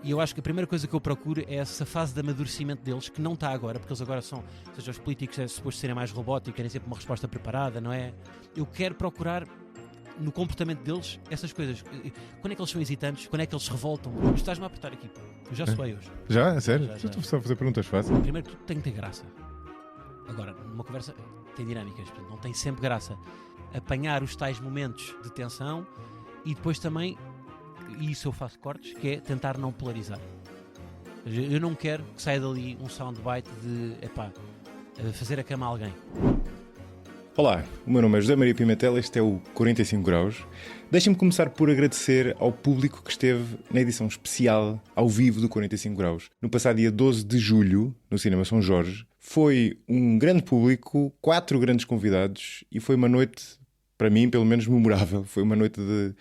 E eu acho que a primeira coisa que eu procuro é essa fase de amadurecimento deles, que não está agora, porque eles agora são, ou seja, os políticos é suposto serem mais robóticos, querem sempre uma resposta preparada, não é? Eu quero procurar no comportamento deles essas coisas. Quando é que eles são hesitantes? Quando é que eles se revoltam? Estás-me a apertar aqui, pô. Eu já suei hoje. Já? Sério? Já. Estou só a fazer perguntas fáceis. Primeiro que tudo tem que ter graça. Agora, numa conversa tem dinâmicas, portanto, não tem sempre graça. Apanhar os tais momentos de tensão e depois também, e isso eu faço cortes, que é tentar não polarizar. Eu não quero que saia dali um soundbite de, fazer a cama a alguém. Olá, o meu nome é José Maria Pimentel, este é o 45 Graus. Deixem-me começar por agradecer ao público que esteve na edição especial ao vivo do 45 Graus. No passado dia 12 de julho, no Cinema São Jorge, foi um grande público, 4 grandes convidados e foi uma noite, para mim, pelo menos memorável. Foi uma noite de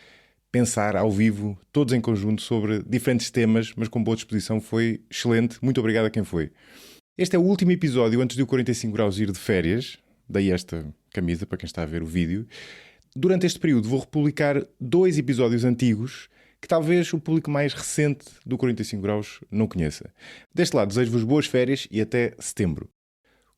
pensar ao vivo, todos em conjunto, sobre diferentes temas, mas com boa disposição. Foi excelente. Muito obrigado a quem foi. Este é o último episódio antes do 45 Graus ir de férias. Daí esta camisa, para quem está a ver o vídeo. Durante este período vou republicar 2 episódios antigos que talvez o público mais recente do 45 Graus não conheça. Deste lado, desejo-vos boas férias e até setembro.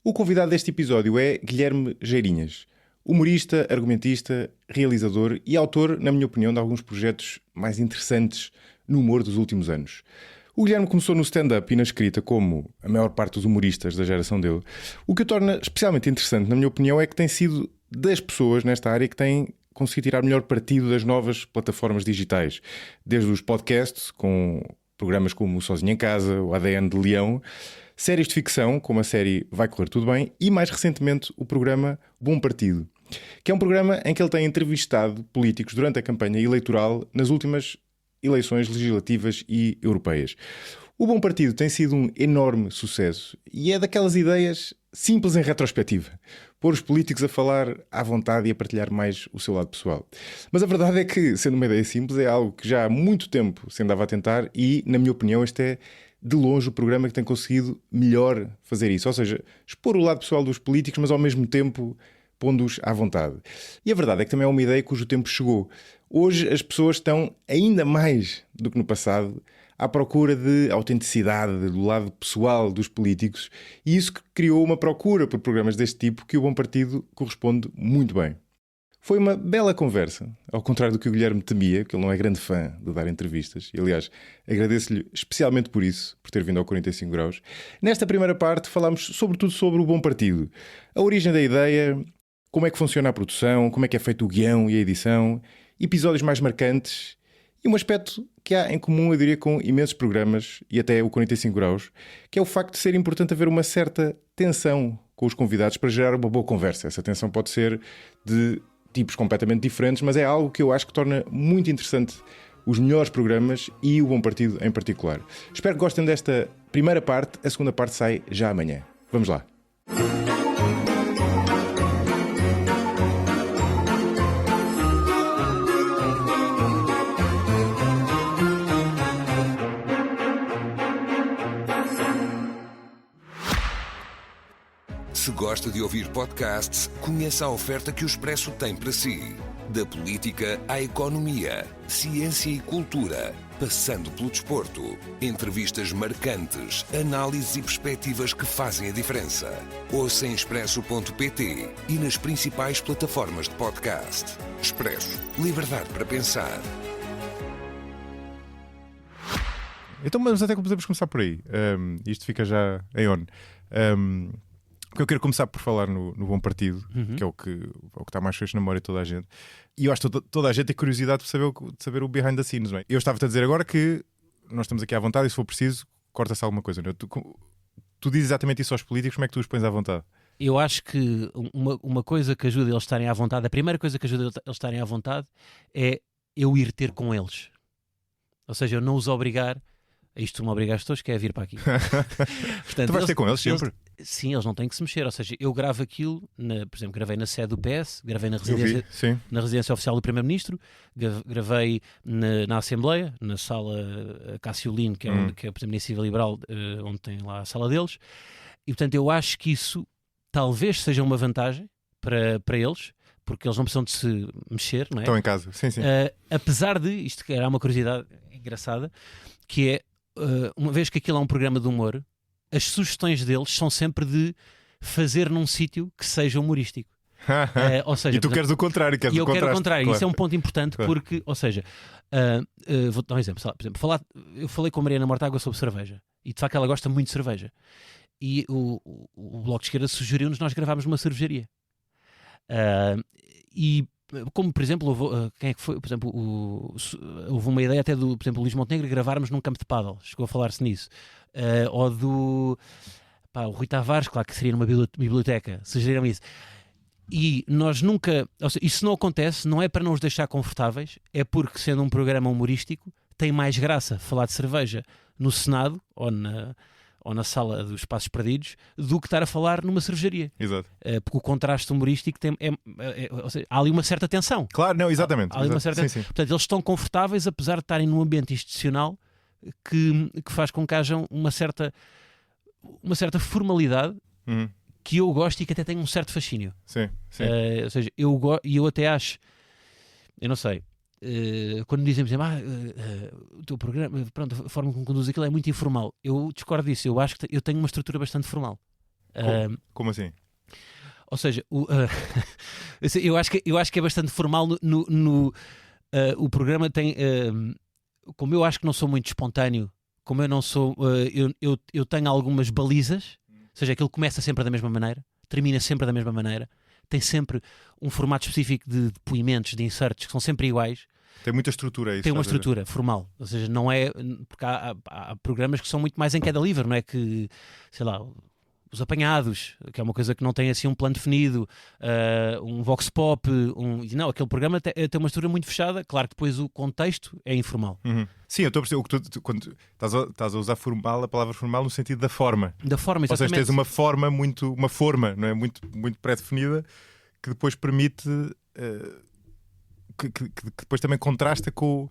O convidado deste episódio é Guilherme Geirinhas, humorista, argumentista, realizador e autor, na minha opinião, de alguns projetos mais interessantes no humor dos últimos anos. O Guilherme começou no stand-up e na escrita, como a maior parte dos humoristas da geração dele. O que o torna especialmente interessante, na minha opinião, é que tem sido das pessoas nesta área que têm conseguido tirar melhor partido das novas plataformas digitais. Desde os podcasts, com programas como o Sozinho em Casa, o ADN de Leão, séries de ficção, como a série Vai Correr Tudo Bem, e mais recentemente o programa Bom Partido, que é um programa em que ele tem entrevistado políticos durante a campanha eleitoral nas últimas eleições legislativas e europeias. O Bom Partido tem sido um enorme sucesso e é daquelas ideias simples em retrospectiva. Pôr os políticos a falar à vontade e a partilhar mais o seu lado pessoal. Mas a verdade é que, sendo uma ideia simples, é algo que já há muito tempo se andava a tentar e, na minha opinião, este é de longe o programa que tem conseguido melhor fazer isso. Ou seja, expor o lado pessoal dos políticos, mas ao mesmo tempo pondo-os à vontade. E a verdade é que também é uma ideia cujo tempo chegou. Hoje as pessoas estão, ainda mais do que no passado, à procura de autenticidade do lado pessoal dos políticos, e isso criou uma procura por programas deste tipo que o Bom Partido corresponde muito bem. Foi uma bela conversa, ao contrário do que o Guilherme temia, que ele não é grande fã de dar entrevistas. E, aliás, agradeço-lhe especialmente por isso, por ter vindo ao 45 Graus. Nesta primeira parte falámos sobretudo sobre o Bom Partido, a origem da ideia, como é que funciona a produção, como é que é feito o guião e a edição, episódios mais marcantes e um aspecto que há em comum, eu diria, com imensos programas e até o 45 Graus, que é o facto de ser importante haver uma certa tensão com os convidados para gerar uma boa conversa. Essa tensão pode ser de tipos completamente diferentes, mas é algo que eu acho que torna muito interessante os melhores programas e o Bom Partido em particular. Espero que gostem desta primeira parte. A segunda parte sai já amanhã. Vamos lá. Se gosta de ouvir podcasts, conheça a oferta que o Expresso tem para si. Da política à economia, ciência e cultura, passando pelo desporto. Entrevistas marcantes, análises e perspectivas que fazem a diferença. Ouça em expresso.pt e nas principais plataformas de podcast. Expresso. Liberdade para pensar. Então, mas até podemos começar por aí. Isto fica já em on. Porque eu quero começar por falar no Bom Partido, que é o que está mais fresco na memória de toda a gente. E eu acho que toda a gente tem curiosidade de saber o behind the scenes, não é? Eu estava-te a dizer agora que nós estamos aqui à vontade e se for preciso, corta-se alguma coisa. Não é? Tu dizes exatamente isso aos políticos, como é que tu os pões à vontade? Eu acho que uma coisa que ajuda eles a estarem à vontade, a primeira coisa que ajuda eles a estarem à vontade é eu ir ter com eles. Ou seja, eu não os obrigar, isto tu me obrigaste todos, que é vir para aqui. Portanto, tu vais ter com eles sempre? Sim, eles não têm que se mexer. Ou seja, eu gravo aquilo, por exemplo, gravei na sede do PS, gravei na residência oficial do Primeiro-Ministro, gravei na Assembleia, na sala Cássio Lino, que é a Iniciativa Liberal, onde tem lá a sala deles. E, portanto, eu acho que isso talvez seja uma vantagem para eles, porque eles não precisam de se mexer, não é? Estão em casa, sim. Apesar de, isto que era uma curiosidade engraçada, que é, uma vez que aquilo é um programa de humor, as sugestões deles são sempre de fazer num sítio que seja humorístico. Ou seja, e tu queres o contrário, queres eu o contraste. Quero o contrário. Claro. Isso é um ponto importante porque, ou seja, vou dar um exemplo. Por exemplo, eu falei com a Mariana Mortágua sobre cerveja e de facto ela gosta muito de cerveja. E o Bloco de Esquerda sugeriu-nos nós gravarmos numa cervejaria. E como, por exemplo, quem é que foi? Por exemplo, houve uma ideia até do, por exemplo, Luís Montenegro gravarmos num campo de pádel. Chegou a falar-se nisso. Ou do o Rui Tavares, claro que seria numa biblioteca. Sugeriram isso. E nós nunca... Ou seja, isso não acontece, não é para não os deixar confortáveis, é porque, sendo um programa humorístico, tem mais graça falar de cerveja no Senado ou na sala dos Passos Perdidos do que estar a falar numa cervejaria. Exato. Porque o contraste humorístico ou seja, há ali uma certa tensão. Claro, não, exatamente. Há ali uma certa... Sim. Portanto, eles estão confortáveis apesar de estarem num ambiente institucional que faz com que haja uma certa formalidade que eu gosto e que até tem um certo fascínio. Sim. Ou seja, eu até acho, eu não sei, quando dizem, por exemplo, o teu programa, pronto, a forma como conduz aquilo é muito informal. Eu discordo disso. Eu acho que eu tenho uma estrutura bastante formal. Como assim? Ou seja, eu acho que é bastante formal o programa tem, como eu acho que não sou muito espontâneo, como eu não sou, eu tenho algumas balizas, ou seja, aquilo começa sempre da mesma maneira, termina sempre da mesma maneira, tem sempre um formato específico de depoimentos, de inserts, que são sempre iguais. Tem muita estrutura isso. Tem uma estrutura formal, ou seja, não é, porque há programas que são muito mais em queda livre, não é que, sei lá, os apanhados, que é uma coisa que não tem assim um plano definido, um vox pop, não, aquele programa tem uma estrutura muito fechada. Claro que depois o contexto é informal. Sim, eu estou a perceber quando estás a usar formal, a palavra formal no sentido da forma. Da forma, exatamente. Ou seja, tens uma forma não é? Muito pré-definida que depois permite que depois também contrasta com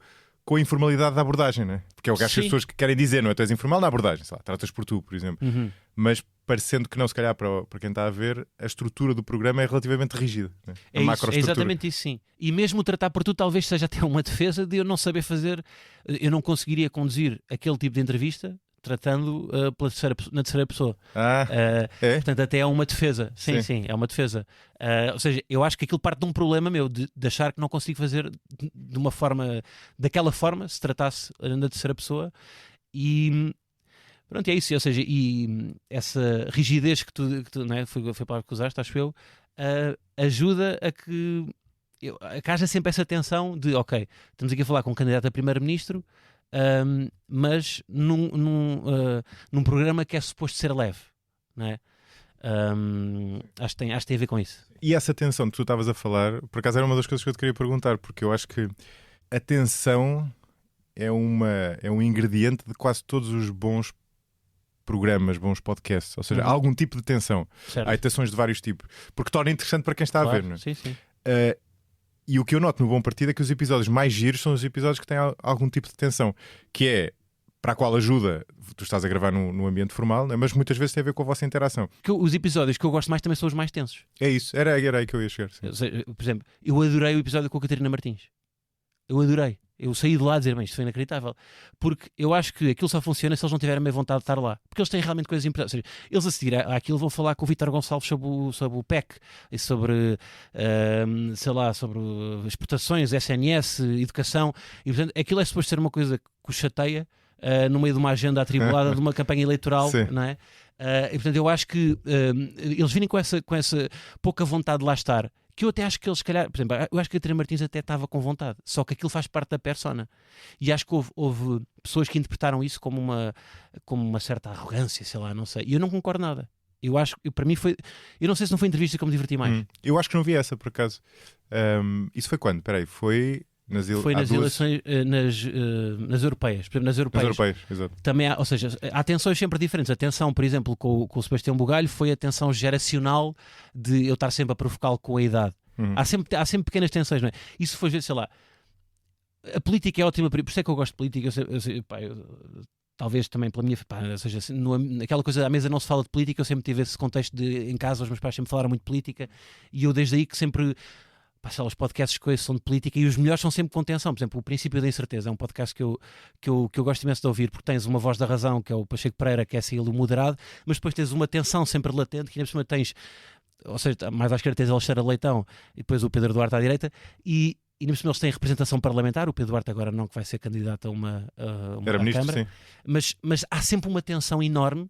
a informalidade da abordagem, não é? Porque é o que as pessoas que querem dizer, não é? Tu és informal na abordagem, sei lá, tratas por tu, por exemplo. Mas parecendo que não, se calhar para quem está a ver, a estrutura do programa é relativamente rígida. Né? É exatamente isso, sim. E mesmo tratar por tu talvez seja até uma defesa de eu não saber fazer, eu não conseguiria conduzir aquele tipo de entrevista tratando na terceira pessoa. Portanto, até é uma defesa. Sim, é uma defesa. Ou seja, eu acho que aquilo parte de um problema meu de achar que não consigo fazer de uma forma, daquela forma, se tratasse na terceira pessoa. E pronto, é isso. Ou seja, e essa rigidez que tu não é? Foi a palavra que usaste, acho eu, ajuda a que haja sempre essa tensão de, ok, estamos aqui a falar com um candidato a primeiro-ministro, mas num programa que é suposto ser leve, não é? Acho que tem a ver com isso. E essa tensão que tu estavas a falar, por acaso era uma das coisas que eu te queria perguntar, porque eu acho que a tensão é um ingrediente de quase todos os bons programas, bons podcasts, ou seja, há algum tipo de tensão. Certo. Há tensões de vários tipos, porque torna interessante para quem está a ver, não é? Sim. E o que eu noto no Bom Partido é que os episódios mais giros são os episódios que têm algum tipo de tensão, que é para a qual ajuda, tu estás a gravar num ambiente formal, né? Mas muitas vezes tem a ver com a vossa interação. Os episódios que eu gosto mais também são os mais tensos. É isso, era aí que eu ia chegar. Por exemplo, eu adorei o episódio com a Catarina Martins. Eu adorei. Eu saí de lá a dizer, mas isto foi inacreditável. Porque eu acho que aquilo só funciona se eles não tiverem bem vontade de estar lá. Porque eles têm realmente coisas importantes. Ou seja, eles a seguir àquilo vão falar com o Vítor Gonçalves sobre o PEC, e sobre, sobre exportações, SNS, educação. E portanto, aquilo é suposto ser uma coisa que os chateia no meio de uma agenda atribulada de uma campanha eleitoral, não é? E portanto, eu acho que eles virem com essa pouca vontade de lá estar, que eu até acho que eles, se calhar, por exemplo, eu acho que a Catarina Martins até estava com vontade, só que aquilo faz parte da persona. E acho que houve pessoas que interpretaram isso como uma certa arrogância, sei lá, não sei. E eu não concordo nada. Eu acho que para mim foi. Eu não sei se não foi entrevista que eu me diverti mais. Eu acho que não vi essa, por acaso. Isso foi quando? Espera aí, foi nas eleições, nas europeias. Por exemplo, nas europeias, exato. Também há, ou seja, há tensões sempre diferentes. A tensão, por exemplo, com o Sebastião Bugalho foi a tensão geracional de eu estar sempre a provocá-lo com a idade. Há sempre pequenas tensões, não é? Isso foi, sei lá, a política é ótima, por isso é que eu gosto de política. Talvez também pela minha... ou seja, aquela coisa da mesa não se fala de política, eu sempre tive esse contexto de, em casa, os meus pais sempre falaram muito de política, e eu desde aí que sempre... sei lá, os podcasts que são de política e os melhores são sempre com tensão. Por exemplo, O Princípio da Incerteza é um podcast que eu gosto imenso de ouvir, porque tens uma voz da razão, que é o Pacheco Pereira, que é assim o moderado, mas depois tens uma tensão sempre latente, que ainda por cima tens, ou seja, mais à esquerda tens Alexandre Leitão e depois o Pedro Duarte à direita, e ainda por cima eles têm representação parlamentar. O Pedro Duarte agora não, que vai ser candidato a uma Câmara, mas há sempre uma tensão enorme,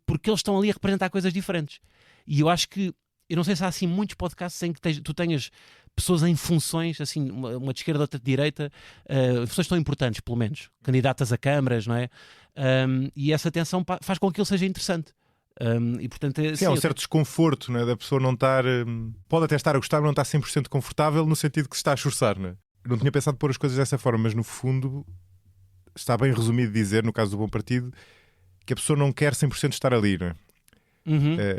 porque eles estão ali a representar coisas diferentes. E eu acho que, eu não sei se há assim muitos podcasts em que tu tenhas pessoas em funções, assim, uma de esquerda, outra de direita, funções tão importantes, pelo menos, candidatas a câmaras, não é? E essa tensão faz com que ele seja interessante. E, portanto, sim, há um certo desconforto, não é? Da pessoa não estar, pode até estar a gostar, mas não estar 100% confortável, no sentido que se está a esforçar, não é? Eu não tinha pensado pôr as coisas dessa forma, mas no fundo está bem resumido dizer, no caso do Bom Partido, que a pessoa não quer 100% estar ali, não é?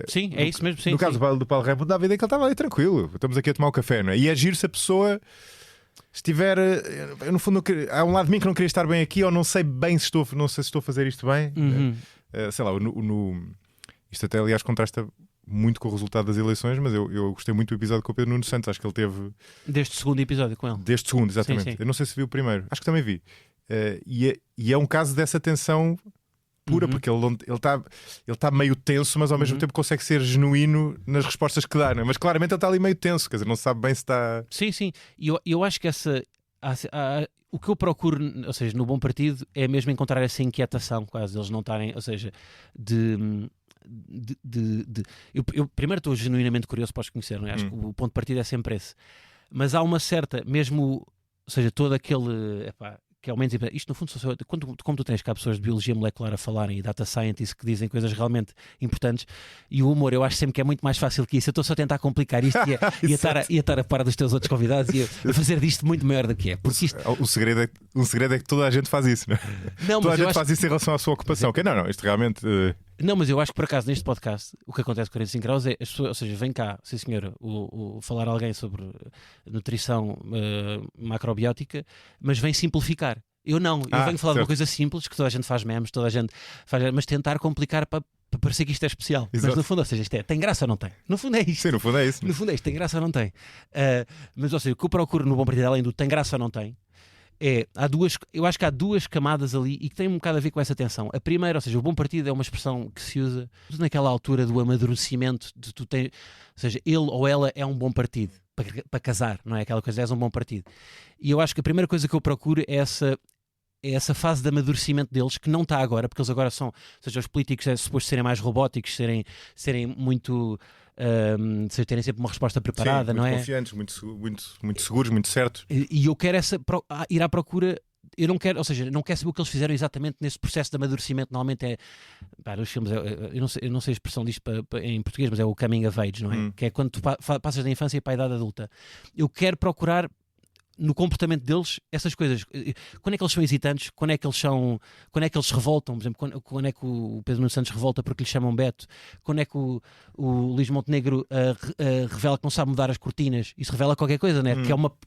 Sim, é isso mesmo. Sim, no caso do Paulo Raimundo, dá a ideia que ele estava ali tranquilo. Estamos aqui a tomar um café, não é? E é giro se a pessoa estiver. No fundo, há um lado de mim que não queria estar bem aqui, ou não sei bem se estou a fazer isto bem. Sei lá, isto até aliás contrasta muito com o resultado das eleições, mas eu gostei muito do episódio com o Pedro Nuno Santos. Acho que ele teve. Deste segundo episódio com ele. Deste segundo, exatamente. Sim. Eu não sei se vi o primeiro, acho que também vi. E é um caso dessa tensão pura, porque ele está meio tenso, mas ao mesmo tempo consegue ser genuíno nas respostas que dá, não é? Mas claramente ele está ali meio tenso, quer dizer, não sabe bem se está. Sim. E eu acho que o que eu procuro, ou seja, no Bom Partido, é mesmo encontrar essa inquietação, quase eles não estarem, ou seja, eu primeiro estou genuinamente curioso para os conhecer, não é? Acho que o ponto de partida é sempre esse. Mas há uma certa, mesmo, ou seja, todo aquele. Que é o menos. Isto no fundo, como tu tens cá pessoas de biologia molecular a falarem e data scientists que dizem coisas realmente importantes, e o humor eu acho sempre que é muito mais fácil que isso. Eu estou só a tentar complicar isto e a estar a par dos teus outros convidados e a fazer disto muito maior do que é. Porque isto... um segredo é que toda a gente faz isso, não é? Toda a gente faz isso em relação à sua ocupação. Que não, isto realmente. Não, mas eu acho que por acaso neste podcast o que acontece com 45 graus é as pessoas, ou seja, vem cá, sim senhora, falar a alguém sobre nutrição macrobiótica, mas vem simplificar. Eu não, eu venho falar de uma coisa simples, que toda a gente faz memes, toda a gente faz, mas tentar complicar para parecer que isto é especial. Exato. Mas no fundo, ou seja, isto tem graça ou não tem? No fundo é isto. Sim, no fundo é isso. No fundo é isto, tem graça ou não tem? Mas ou seja, o que eu procuro no Bom Partido, além do tem graça ou não tem, eu acho que há duas camadas ali e que têm um bocado a ver com essa tensão. A primeira, ou seja, o Bom Partido é uma expressão que se usa naquela altura do amadurecimento, ou seja, ele ou ela é um bom partido para casar, não é? Aquela coisa, és um bom partido. E eu acho que a primeira coisa que eu procuro é essa fase de amadurecimento deles, que não está agora, porque eles agora são, ou seja, os políticos é suposto serem mais robóticos, serem muito, terem sempre uma resposta preparada, sim, não é? Muito confiantes, muito seguros, muito certos. E eu quero ir à procura. Eu não quero, ou seja, não quero saber o que eles fizeram exatamente nesse processo de amadurecimento. Normalmente os filmes, eu não sei a expressão disto em português, mas é o coming of age, não é? Que é quando tu passas da infância para a idade adulta. Eu quero procurar no comportamento deles essas coisas. Quando é que eles são hesitantes? Quando é que eles se revoltam? Por exemplo, quando é que o Pedro Nuno Santos revolta porque lhe chamam Beto? Quando é que o Luís Montenegro revela que não sabe mudar as cortinas? Isso revela qualquer coisa, não é?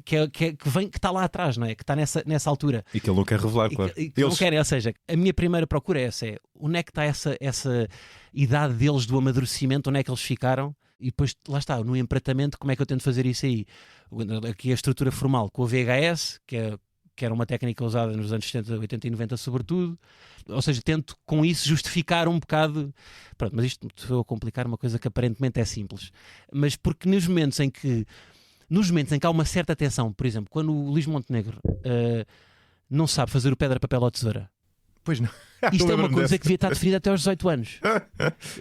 Que está lá atrás, não é? Que está nessa altura. E que ele não quer revelar, claro. Que não querem, ou seja, a minha primeira procura é essa. Onde é que está essa idade deles do amadurecimento? Onde é que eles ficaram? E depois, lá está, no empratamento, como é que eu tento fazer isso aí? Aqui a estrutura formal com a VHS, que era uma técnica usada nos anos 70, 80 e 90 sobretudo. Ou seja, tento com isso justificar um bocado... Pronto, mas isto estou a complicar uma coisa que aparentemente é simples. Mas porque nos momentos em que há uma certa tensão, por exemplo, quando o Luís Montenegro não sabe fazer o pedra, papel ou tesoura. Pois não. Isto é uma coisa que devia estar definida até aos 18 anos.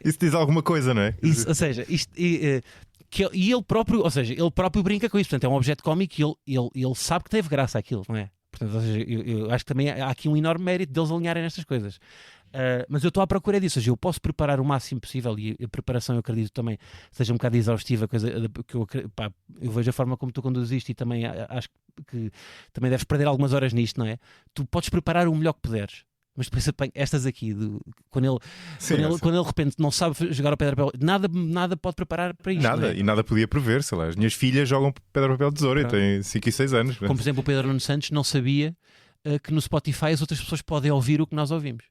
Isso diz alguma coisa, não é? Isso, ou seja, e ele próprio brinca com isso. Portanto, é um objeto cómico e ele sabe que teve graça aquilo, não é? Portanto, ou seja, eu acho que também há aqui um enorme mérito deles alinharem nestas coisas. Mas eu estou à procura disso. Ou seja, eu posso preparar o máximo possível e a preparação, eu acredito, também seja um bocado exaustiva. Eu vejo a forma como tu conduziste e também acho que também deves perder algumas horas nisto, não é? Tu podes preparar o melhor que puderes. Mas depois estas aqui, quando ele de repente não sabe jogar ao pedra, papel, nada pode preparar para isto. Nada, e nada podia prever, sei lá. As minhas filhas jogam pedra, papel, tesoura e têm 5 e 6 anos. Como por exemplo o Pedro Nuno Santos não sabia que no Spotify as outras pessoas podem ouvir o que nós ouvimos.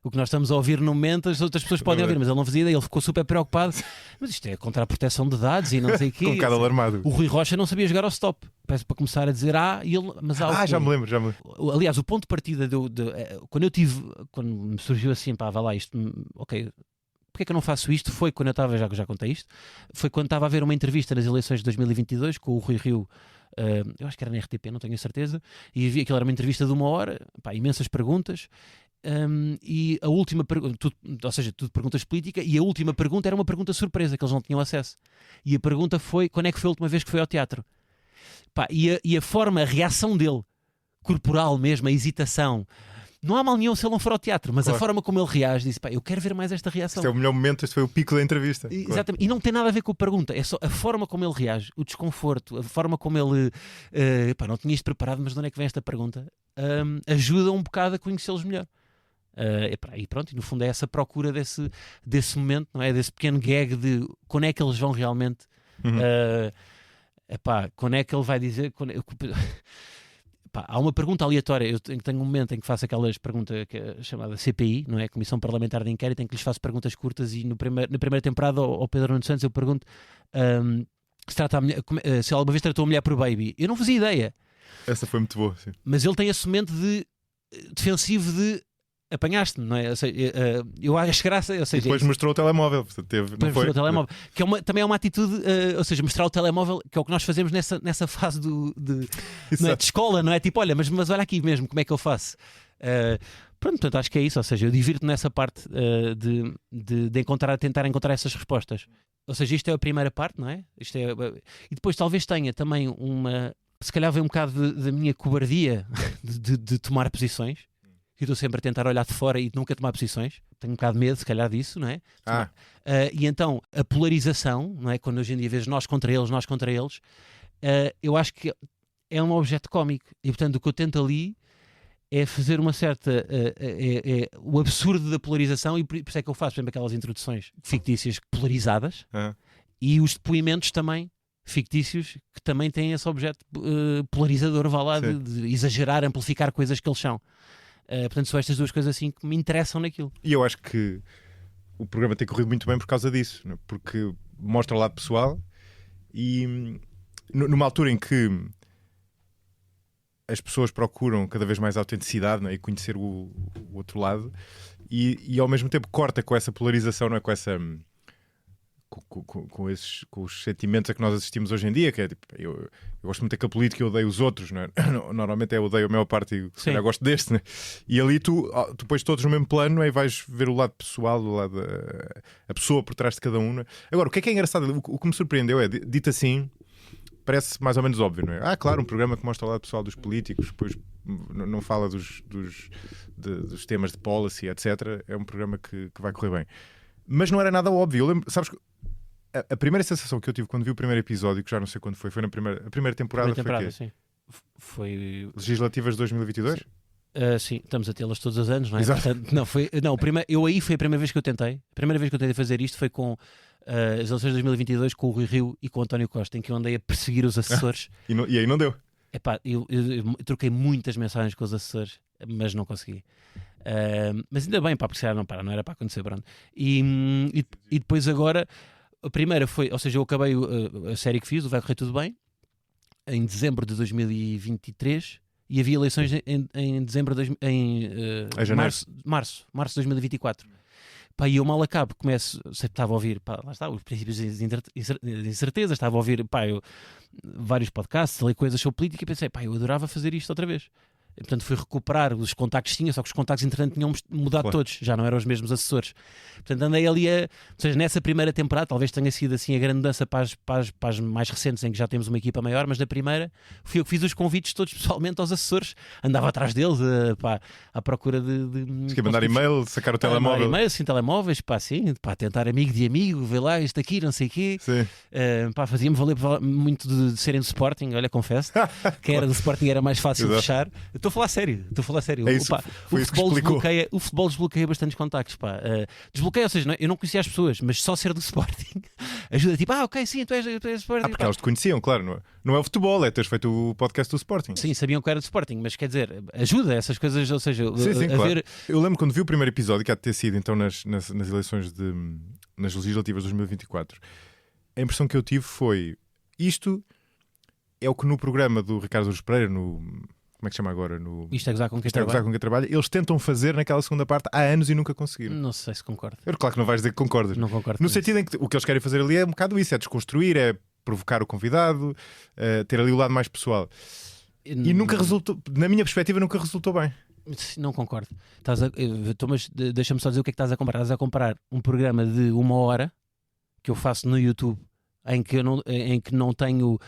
O que nós estamos a ouvir no momento, as outras pessoas podem ouvir, mas ele não fazia ideia, ele ficou super preocupado. Mas isto é contra a proteção de dados e não sei o quê. Com um bocado alarmado. O Rui Rocha não sabia jogar ao stop. Peço para começar a dizer e ele. Mas já me lembro. Aliás, o ponto de partida quando me surgiu assim, pá, vá lá, isto, ok. Porque é que eu não faço isto? Foi quando eu estava, já contei isto, foi quando estava a ver uma entrevista nas eleições de 2022 com o Rui Rio, eu acho que era na RTP, não tenho a certeza, e vi aquilo era uma entrevista de 1 hora, pá, imensas perguntas, e a última pergunta, ou seja, tudo perguntas políticas, e a última pergunta era uma pergunta surpresa, que eles não tinham acesso. E a pergunta foi, quando é que foi a última vez que foi ao teatro? Pá, e a forma, a reação dele, corporal mesmo, a hesitação... Não há mal nenhum se ele não for ao teatro, mas claro. A forma como ele reage, disse, pá, eu quero ver mais esta reação. Este é o melhor momento, este foi o pico da entrevista. Exatamente, claro. E não tem nada a ver com a pergunta, é só a forma como ele reage, o desconforto, a forma como ele, pá, não tinha isto preparado, mas de onde é que vem esta pergunta? Ajuda um bocado a conhecê-los melhor. E pronto, e no fundo é essa procura desse momento, não é? Desse pequeno gag de quando é que eles vão realmente, quando é que ele vai dizer... Pá, há uma pergunta aleatória, eu tenho um momento em que faço aquelas perguntas que é chamada CPI, não é? Comissão Parlamentar de Inquérito, em que lhes faço perguntas curtas e na primeira temporada ao Pedro Nuno Santos eu pergunto se alguma vez tratou a mulher por baby. Eu não fazia ideia. Essa foi muito boa, sim. Mas ele tem esse momento defensivo de apanhaste-me, não é? Ou seja, eu acho graça. Ou seja, e depois mostrou o telemóvel. Mostrou o telemóvel, que também é uma atitude, ou seja, mostrar o telemóvel, que é o que nós fazemos nessa fase de escola, não é? Tipo, olha, mas olha aqui mesmo, como é que eu faço? Pronto, portanto, acho que é isso. Ou seja, eu divirto nessa parte de tentar encontrar essas respostas. Ou seja, isto é a primeira parte, não é? E depois talvez tenha também se calhar vem um bocado da minha cobardia de tomar posições. Eu estou sempre a tentar olhar de fora e nunca tomar posições. Tenho um bocado de medo, se calhar, disso, não é? E então, a polarização, não é? Quando hoje em dia vês nós contra eles, eu acho que é um objeto cómico. E, portanto, o que eu tento ali é fazer uma certa... o absurdo da polarização, e por isso é que eu faço, por exemplo, aquelas introduções fictícias polarizadas e os depoimentos também fictícios que também têm esse objeto polarizador, vá lá, de exagerar, amplificar coisas que eles são. Portanto, são estas duas coisas assim que me interessam naquilo. E eu acho que o programa tem corrido muito bem por causa disso, né? Porque mostra o lado pessoal e numa altura em que as pessoas procuram cada vez mais autenticidade, né? E conhecer o outro lado e ao mesmo tempo corta com essa polarização, não é? Com essa... Com os sentimentos a que nós assistimos hoje em dia, que é tipo, eu gosto muito daquele político e eu odeio os outros, não é? Normalmente eu odeio a maior parte e se calhar gosto deste, né? E ali tu pões todos no mesmo plano, não é? E vais ver o lado pessoal, o lado a pessoa por trás de cada um, não é? Agora, o que é engraçado, o que me surpreendeu é, dito assim, parece mais ou menos óbvio, não é? Claro, um programa que mostra o lado pessoal dos políticos, depois não fala dos temas de policy, etc. É um programa que vai correr bem. Mas não era nada óbvio. Eu lembro, sabes que a primeira sensação que eu tive quando vi o primeiro episódio, que já não sei quando foi na primeira temporada, sim. Foi legislativas de 2022? Sim, estamos a tê-las todos os anos, não é? Exato. Portanto, eu aí foi a primeira vez que eu tentei. A primeira vez que eu tentei fazer isto foi com as eleições de 2022 com o Rui Rio e com o António Costa, em que eu andei a perseguir os assessores. E aí não deu? Eu troquei muitas mensagens com os assessores, mas não consegui. Mas ainda bem, porque não era para acontecer, pronto. E depois agora, a primeira foi, ou seja, eu acabei a série que fiz, o Vai Correr Tudo Bem, em dezembro de 2023, e havia eleições em dezembro março de 2024. E eu mal acabo, estava a ouvir, lá está, os princípios de incerteza, estava a ouvir, vários podcasts, li coisas sobre política e pensei, eu adorava fazer isto outra vez. E, portanto, fui recuperar os contactos que tinha, só que os contactos entretanto tinham mudado todos, já não eram os mesmos assessores. Portanto, andei ali ou seja, nessa primeira temporada, talvez tenha sido assim a grande mudança para as mais recentes, em que já temos uma equipa maior, mas na primeira fui eu que fiz os convites todos pessoalmente aos assessores, andava atrás deles à procura de mandar e-mail, sacar o telemóvel. E-mail, sim, telemóveis, tentar amigo de amigo, ver lá isto aqui, não sei o quê. Fazia-me valer muito de serem do Sporting, olha, confesso, que era do Sporting era mais fácil de fechar. Estou a falar sério. É isso, o futebol desbloqueia bastantes contactos. Desbloqueia, ou seja, eu não conhecia as pessoas, mas só ser do Sporting ajuda, tipo, ok, sim, tu és Sporting. Porque eles te conheciam, claro, não é o futebol, é teres feito o podcast do Sporting. Sim, sabiam que era do Sporting, mas quer dizer, ajuda essas coisas, ou seja, sim, a claro. ver... Eu lembro quando vi o primeiro episódio, que há de ter sido então nas eleições nas legislativas de 2024, a impressão que eu tive foi, isto é o que no programa do Ricardo Aruz Pereira, como é que chama agora? Isto é gozar com quem trabalha. Eles tentam fazer naquela segunda parte há anos e nunca conseguiram. Não sei se concordo. Claro que não vais dizer que concordas. Não concordo. No sentido em que o que eles querem fazer ali é um bocado isso, é desconstruir, é provocar o convidado, ter ali o lado mais pessoal. E nunca resultou, na minha perspectiva, nunca resultou bem. Não concordo. Mas deixa-me só dizer o que é que estás a comparar. Estás a comparar um programa de 1 hora que eu faço no YouTube em que não tenho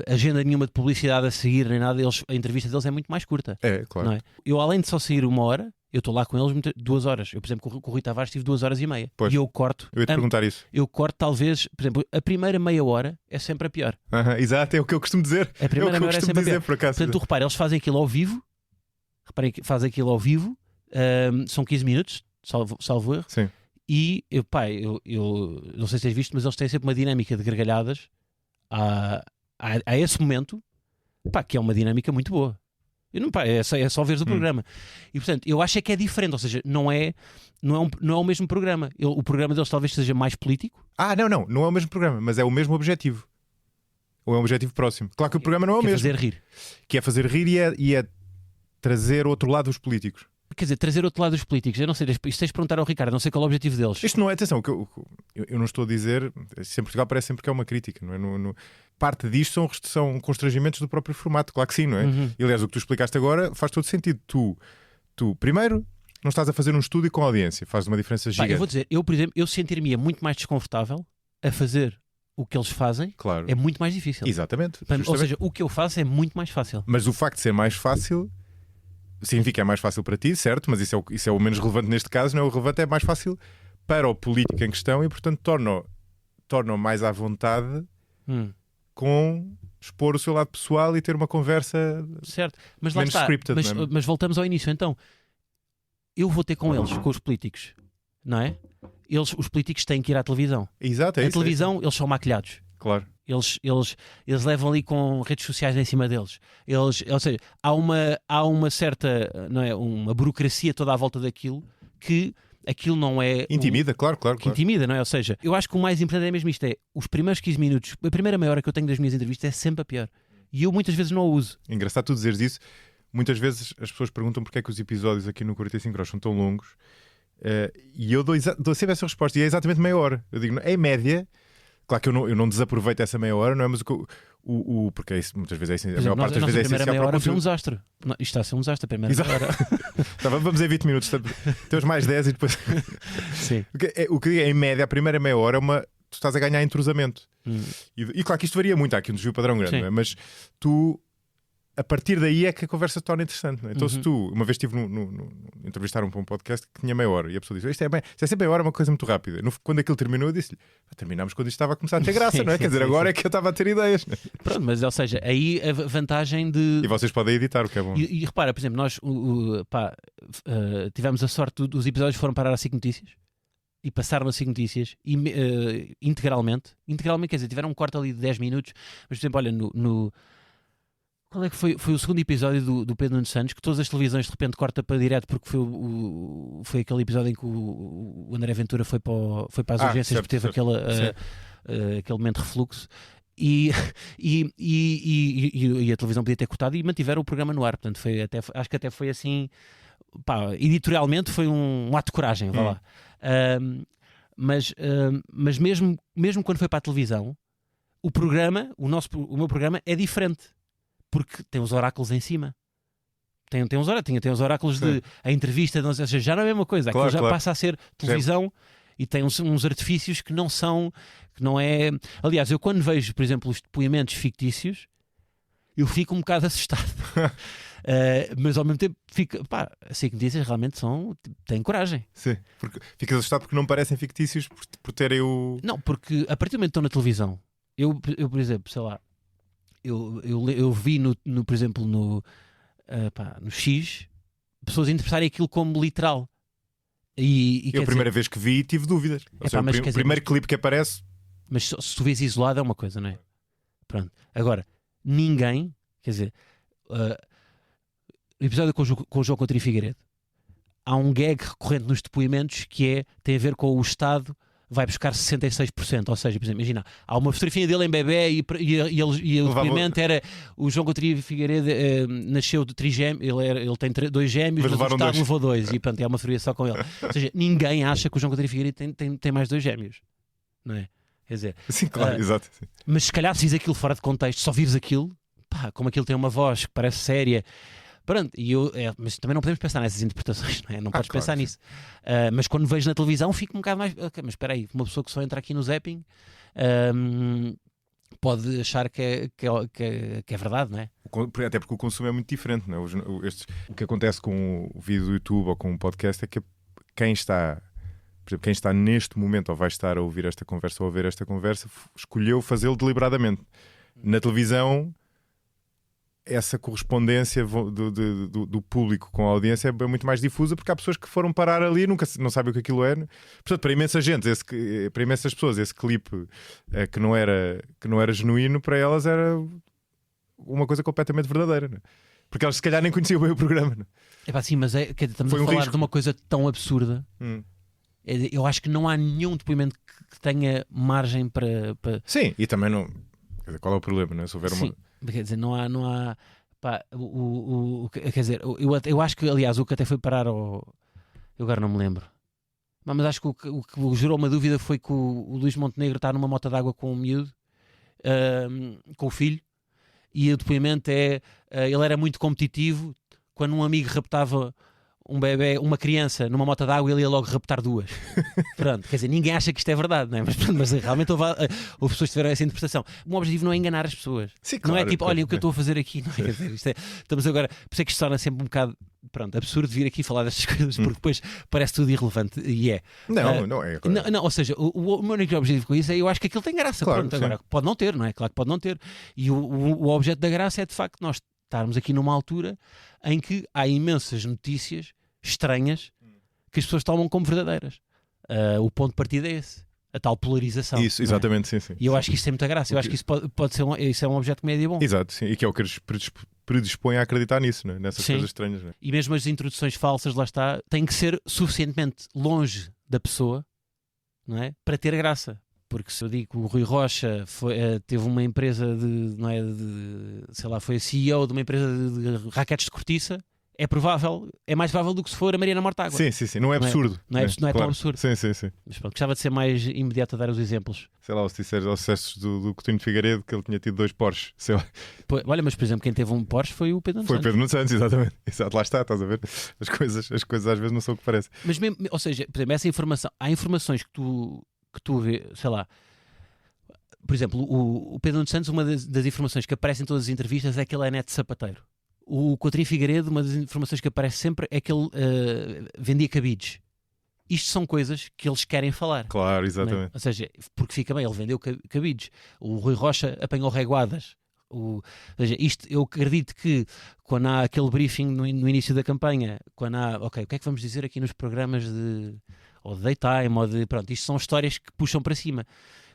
agenda nenhuma de publicidade a seguir nem nada. A entrevista deles é muito mais curta. É, claro. Não é? Eu, além de só sair 1 hora, eu estou lá com eles 2 horas. Eu, por exemplo, com o Rui Tavares tive 2 horas e meia. Pois. E eu corto. Eu ia te perguntar isso. Eu corto, talvez, por exemplo, a primeira meia hora é sempre a pior. Exato, é o que eu costumo dizer. A primeira meia hora é sempre a pior. Por acaso. Portanto, tu repara, eles fazem aquilo ao vivo. Reparem que fazem aquilo ao vivo. São 15 minutos, salvo erro. Sim. E eu não sei se tens visto, mas eles têm sempre uma dinâmica de gargalhadas a esse momento, que é uma dinâmica muito boa. É só ver o programa. E portanto, eu acho que é diferente, ou seja, não é o mesmo programa. O programa deles talvez seja mais político. Não é o mesmo programa, mas é o mesmo objetivo. Ou é um objetivo próximo. Claro que o programa não é o mesmo. Que é fazer rir e é trazer outro lado dos políticos. Quer dizer, trazer outro lado dos políticos. Eu não sei, isto tens de perguntar ao Ricardo, não sei qual é o objetivo deles. Isto não é, atenção, eu não estou a dizer, se em Portugal parece sempre que é uma crítica, não é? Parte disto são constrangimentos do próprio formato, claro que sim, não é? E aliás, o que tu explicaste agora faz todo sentido. Tu primeiro, não estás a fazer um estúdio com a audiência, faz uma diferença gigante. Eu vou dizer, por exemplo, eu sentiria muito mais desconfortável a fazer o que eles fazem, claro. É muito mais difícil. Exatamente. Ou seja, o que eu faço é muito mais fácil. Mas o facto de ser mais fácil significa que é mais fácil para ti, certo? Mas isso é o menos relevante neste caso, não é? O relevante é mais fácil para o político em questão e, portanto, torna-o mais à vontade com expor o seu lado pessoal e ter uma conversa, certo. Mas lá menos está. scripted. Mas voltamos ao início. Então, eu vou ter com eles, com os políticos, não é? Os políticos têm que ir à televisão. Exato, a televisão, eles são maquilhados. Claro. Eles levam ali com redes sociais em cima deles. Ou seja, há uma certa, não é, uma burocracia toda à volta daquilo que aquilo não é... Intimida, claro. Intimida, não é? Ou seja, eu acho que o mais importante é mesmo isto, é os primeiros 15 minutos, a primeira meia hora que eu tenho das minhas entrevistas é sempre a pior. E eu muitas vezes não a uso. Engraçado tu dizeres isso. Muitas vezes as pessoas perguntam porque é que os episódios aqui no 45 Graus são tão longos. E eu dou sempre essa resposta. E é exatamente meia hora. Eu digo, em média... Claro que eu não desaproveito essa meia hora, não é? Mas porque é isso, muitas vezes é assim. A maior parte das vezes é essencial. A primeira meia hora foi um desastre. Isto está a ser um desastre, a primeira meia hora. Vamos em 20 minutos. Temos mais 10 e depois. Sim. O que em média, a primeira meia hora tu estás a ganhar entrosamento. E claro que isto varia muito. Há aqui um desvio padrão grande, não é? Mas tu. A partir daí é que a conversa se torna interessante, não é? Então, se tu, uma vez estive entrevistaram para um podcast que tinha meia hora e a pessoa disse: isto é sempre meia hora, uma coisa muito rápida. Quando aquilo terminou, eu disse-lhe: terminámos quando isto estava a começar a ter graça, não é? Quer dizer, agora é que eu estava a ter ideias. Né? Pronto, mas ou seja, aí a vantagem de. E vocês podem editar, o que é bom. E repara, por exemplo, nós tivemos a sorte dos episódios foram parar a SIC Notícias e passaram a SIC Notícias integralmente. Integralmente, quer dizer, tiveram um corte ali de 10 minutos, mas por exemplo, olha, qual é que foi o segundo episódio do Pedro Nuno Santos, que todas as televisões de repente corta para direto, porque foi aquele episódio em que o André Ventura foi para as urgências, porque teve aquele momento de refluxo. E a televisão podia ter cortado e mantiveram o programa no ar. Portanto, acho que até foi assim, editorialmente foi um ato de coragem, vá lá. Mas mesmo quando foi para a televisão, o meu programa é diferente. Porque tem os oráculos em cima. Tem os oráculos de a entrevista, ou seja, já não é a mesma coisa. Aquilo já passa a ser televisão e tem uns artifícios que não é. Aliás, eu quando vejo, por exemplo, os depoimentos fictícios, eu fico um bocado assustado. Mas ao mesmo tempo fico, assim que dizes, realmente têm coragem. Sim, porque ficas assustado porque não parecem fictícios por terem o. Não, porque a partir do momento que estão na televisão, eu por exemplo, sei lá. Eu vi, por exemplo, no X, pessoas interpretarem aquilo como literal. A primeira vez que vi tive dúvidas. O primeiro clipe que aparece Mas se tu vês isolado é uma coisa, não é? Pronto. Agora, ninguém, quer dizer, no episódio com o João Coutinho Figueiredo, há um gag recorrente nos depoimentos que tem a ver com o Estado vai buscar 66%, ou seja, por exemplo, imagina, há uma fotografia dele em bebê e o depoimento era o João Coutinho Figueiredo nasceu de trigêmeo, ele tem 2 gêmeos, mas o Estado levou 2 e pronto, é uma fotografia só com ele. Ou seja, ninguém acha que o João Coutinho Figueiredo tem mais 2 gêmeos, não é? Quer dizer, sim, claro, exato. Sim. Mas se calhar se diz aquilo fora de contexto, só vires aquilo, pá, como aquilo tem uma voz que parece séria. Pronto, mas também não podemos pensar nessas interpretações, não é? Não podes pensar nisso. Mas quando vejo na televisão fico um bocado mais... Okay, mas espera aí, uma pessoa que só entra aqui no zapping pode achar que é verdade, não é? Até porque o consumo é muito diferente, não é? O que acontece com o vídeo do YouTube ou com o podcast é que quem está neste momento ou vai estar a ouvir esta conversa ou a ver esta conversa escolheu fazê-lo deliberadamente. Na televisão... essa correspondência do público com a audiência é muito mais difusa, porque há pessoas que foram parar ali e não sabem o que aquilo é. Portanto, para imensa gente, para imensas pessoas, esse clipe que não era genuíno, para elas era uma coisa completamente verdadeira, não é? Porque elas se calhar nem conheciam bem o programa, não é? É pá, sim, mas estamos a falar de uma coisa tão absurda. Eu acho que não há nenhum depoimento que tenha margem para... Sim, e também não... Qual é o problema, não é? Se houver uma... Quer dizer, não há pá, quer dizer, eu acho que, aliás, o que até foi parar eu agora não me lembro, mas acho que o que gerou uma dúvida foi que o Luís Montenegro está numa mota d'água com um miúdo, com o filho, e o depoimento ele era muito competitivo. Quando um amigo raptava um bebê, uma criança numa mota d'água, ele ia logo raptar 2. Pronto, quer dizer, ninguém acha que isto é verdade, não é? Mas realmente houve pessoas que tiveram essa interpretação. O objetivo não é enganar as pessoas. Sim, claro, não é tipo, olha o que eu estou a fazer aqui, não é? Quer dizer, estamos agora, por isso é que isto se torna sempre um bocado, pronto, absurdo vir aqui falar destas coisas, porque depois parece tudo irrelevante, e é. Não é. Claro. Não, ou seja, o meu único objetivo com isso é, eu acho que aquilo tem graça, claro, pronto, agora pode não ter, não é? Claro que pode não ter. E o objeto da graça é, de facto, nós estarmos aqui numa altura em que há imensas notícias estranhas que as pessoas tomam como verdadeiras. O ponto de partida é esse, a tal polarização. Isso, exatamente, sim. E eu acho que isso tem muita graça. Eu acho que isso pode ser isso é um objeto de média bom. Exato, sim. E que é o que eles predispõem a acreditar nisso, né? Nessas coisas estranhas. Né? E mesmo as introduções falsas, lá está, têm que ser suficientemente longe da pessoa, não é? Para ter graça. Porque se eu digo que o Rui Rocha teve uma empresa foi a CEO de uma empresa de raquetes de cortiça, é mais provável do que se for a Mariana Mortágua. Sim, não é absurdo. Não é claro. Tão absurdo. Sim. Mas pronto, gostava de ser mais imediato a dar os exemplos. Sei lá, se disseres aos sucessos do Coutinho de Figueiredo que ele tinha tido 2 Porsches, sei lá. Olha, mas por exemplo, quem teve um Porsche foi o Pedro Nuno Santos. Foi o Pedro Nuno Santos, exatamente. Exato, lá está, estás a ver? As coisas às vezes não são o que parece. Mas mesmo, ou seja, por exemplo, essa informação, há informações que tu vê, sei lá. Por exemplo, o Pedro Nuno Santos, uma das informações que aparecem em todas as entrevistas é que ele é neto de sapateiro. O Coutinho Figueiredo, uma das informações que aparece sempre é que ele vendia cabides. Isto são coisas que eles querem falar. Claro, exatamente. Ou seja, porque fica bem, ele vendeu cabides. O Rui Rocha apanhou reguadas. Ou seja, isto, eu acredito que quando há aquele briefing no início da campanha, quando há, ok, o que é que vamos dizer aqui nos programas de daytime, pronto, isto são histórias que puxam para cima.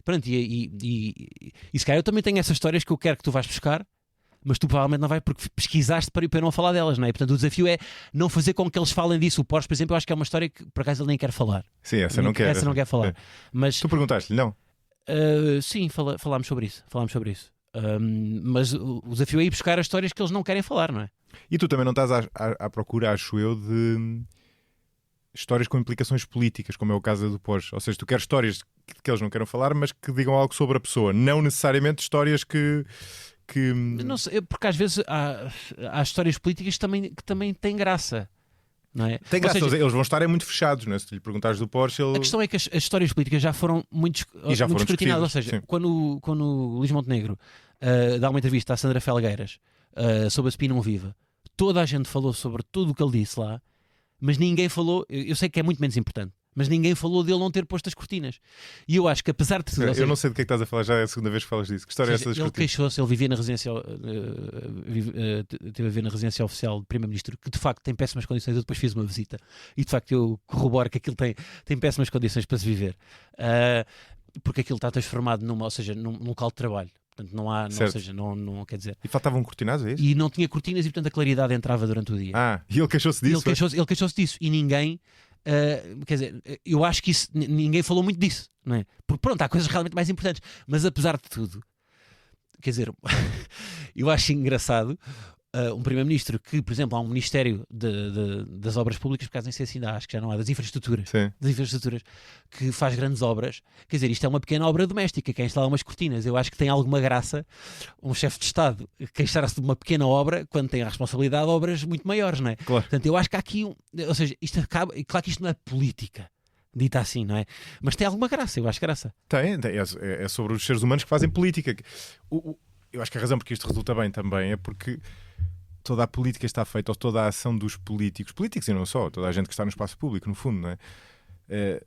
Pronto, e se calhar eu também tenho essas histórias que eu quero que tu vais buscar, mas tu provavelmente não vais porque pesquisaste para não falar delas, não é? Portanto, o desafio é não fazer com que eles falem disso. O Porsche, por exemplo, eu acho que é uma história que por acaso ele nem quer falar. Sim, essa não quer. Essa não quer falar. É. Mas, tu perguntaste-lhe, não? Sim, falámos sobre isso. Mas o desafio é ir buscar as histórias que eles não querem falar, não é? E tu também não estás à procura, acho eu, de histórias com implicações políticas, como é o caso do Porsche. Ou seja, tu queres histórias que eles não queiram falar, mas que digam algo sobre a pessoa. Não necessariamente histórias que... Não sei, porque às vezes há histórias políticas que também têm graça. Não é? Tem graça, eles vão estar muito fechados, não é? Se tu lhe perguntares do Porsche... A questão é que as histórias políticas já foram muito escrutinadas. Ou seja, quando o Luís Montenegro dá uma entrevista à Sandra Felgueiras sobre a Spinum Viva, toda a gente falou sobre tudo o que ele disse lá, mas ninguém falou, eu sei que é muito menos importante, mas ninguém falou dele não ter posto as cortinas. E eu acho que apesar de tudo... Eu não sei do que é que estás a falar, já é a segunda vez que falas disso. Que história é essa das cortinas? Ele queixou-se, ele vivia na residência, teve a ver na residência oficial do Primeiro-Ministro, que de facto tem péssimas condições. Eu depois fiz uma visita e de facto eu corroboro que aquilo tem péssimas condições para se viver. porque aquilo está transformado num local de trabalho. Portanto, não há, ou seja, não quer dizer. E faltavam cortinados, é isso? E não tinha cortinas e, portanto, a claridade entrava durante o dia. E ele queixou-se disso? Ele queixou-se disso e ninguém, quer dizer, eu acho que ninguém falou muito disso, não é? Porque pronto, há coisas realmente mais importantes, mas apesar de tudo, quer dizer, eu acho engraçado um primeiro-ministro que, por exemplo, há um Ministério das Obras Públicas, por acaso nem sei se ainda acho que já não há, das infraestruturas, que faz grandes obras. Quer dizer, isto é uma pequena obra doméstica, que é instalar umas cortinas. Eu acho que tem alguma graça um chefe de Estado queixar-se de uma pequena obra quando tem a responsabilidade de obras muito maiores, não é? Claro. Portanto, eu acho que há aqui, ou seja, isto acaba, claro que isto não é política, dita assim, não é? Mas tem alguma graça, eu acho graça. Tem, é sobre os seres humanos que fazem política. Eu acho que a razão porque isto resulta bem também é porque toda a política está feita, ou toda a ação dos políticos e não só, toda a gente que está no espaço público, no fundo, não é?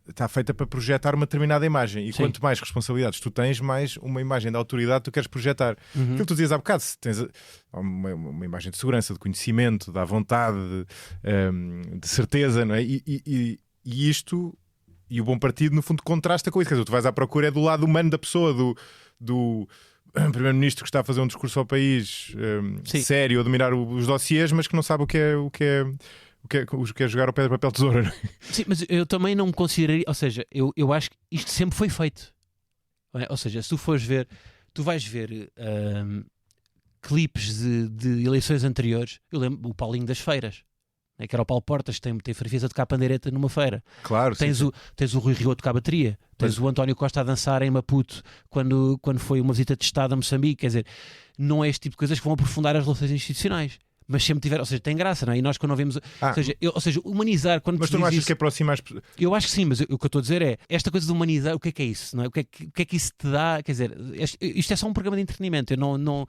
Está feita para projetar uma determinada imagem. E Sim. quanto mais responsabilidades tu tens, mais uma imagem de autoridade tu queres projetar. Aquilo que tu dizias há bocado, se tens uma imagem de segurança, de conhecimento, da vontade, de certeza, não é? E isto, e o bom partido, no fundo, contrasta com isso. Quer dizer, tu vais à procura do lado humano da pessoa, do primeiro-ministro que está a fazer um discurso ao país sério, a dominar os dossiês, mas que não sabe o que é jogar ao pé de papel tesoura. Não é? Sim, mas eu também não me consideraria, ou seja, eu acho que isto sempre foi feito. Ou seja, se tu fores ver, tu vais ver clipes de eleições anteriores. Eu lembro o Paulinho das Feiras, né, que era o Paulo Portas, tem fotografias a tocar pandeireta numa feira. Claro, tens o Rui Rio a tocar bateria, tens o António Costa a dançar em Maputo quando foi uma visita de Estado a Moçambique. Quer dizer, não é este tipo de coisas que vão aprofundar as relações institucionais. Mas sempre tiveram, ou seja, tem graça, não é? E nós quando não vemos, ou seja, humanizar quando mas tu não achas isso, que aproxima as... Eu acho que sim, mas o que eu estou a dizer é esta coisa de humanizar, o que é isso, não é? O que é que isso te dá? Quer dizer, isto é só um programa de entretenimento. Eu não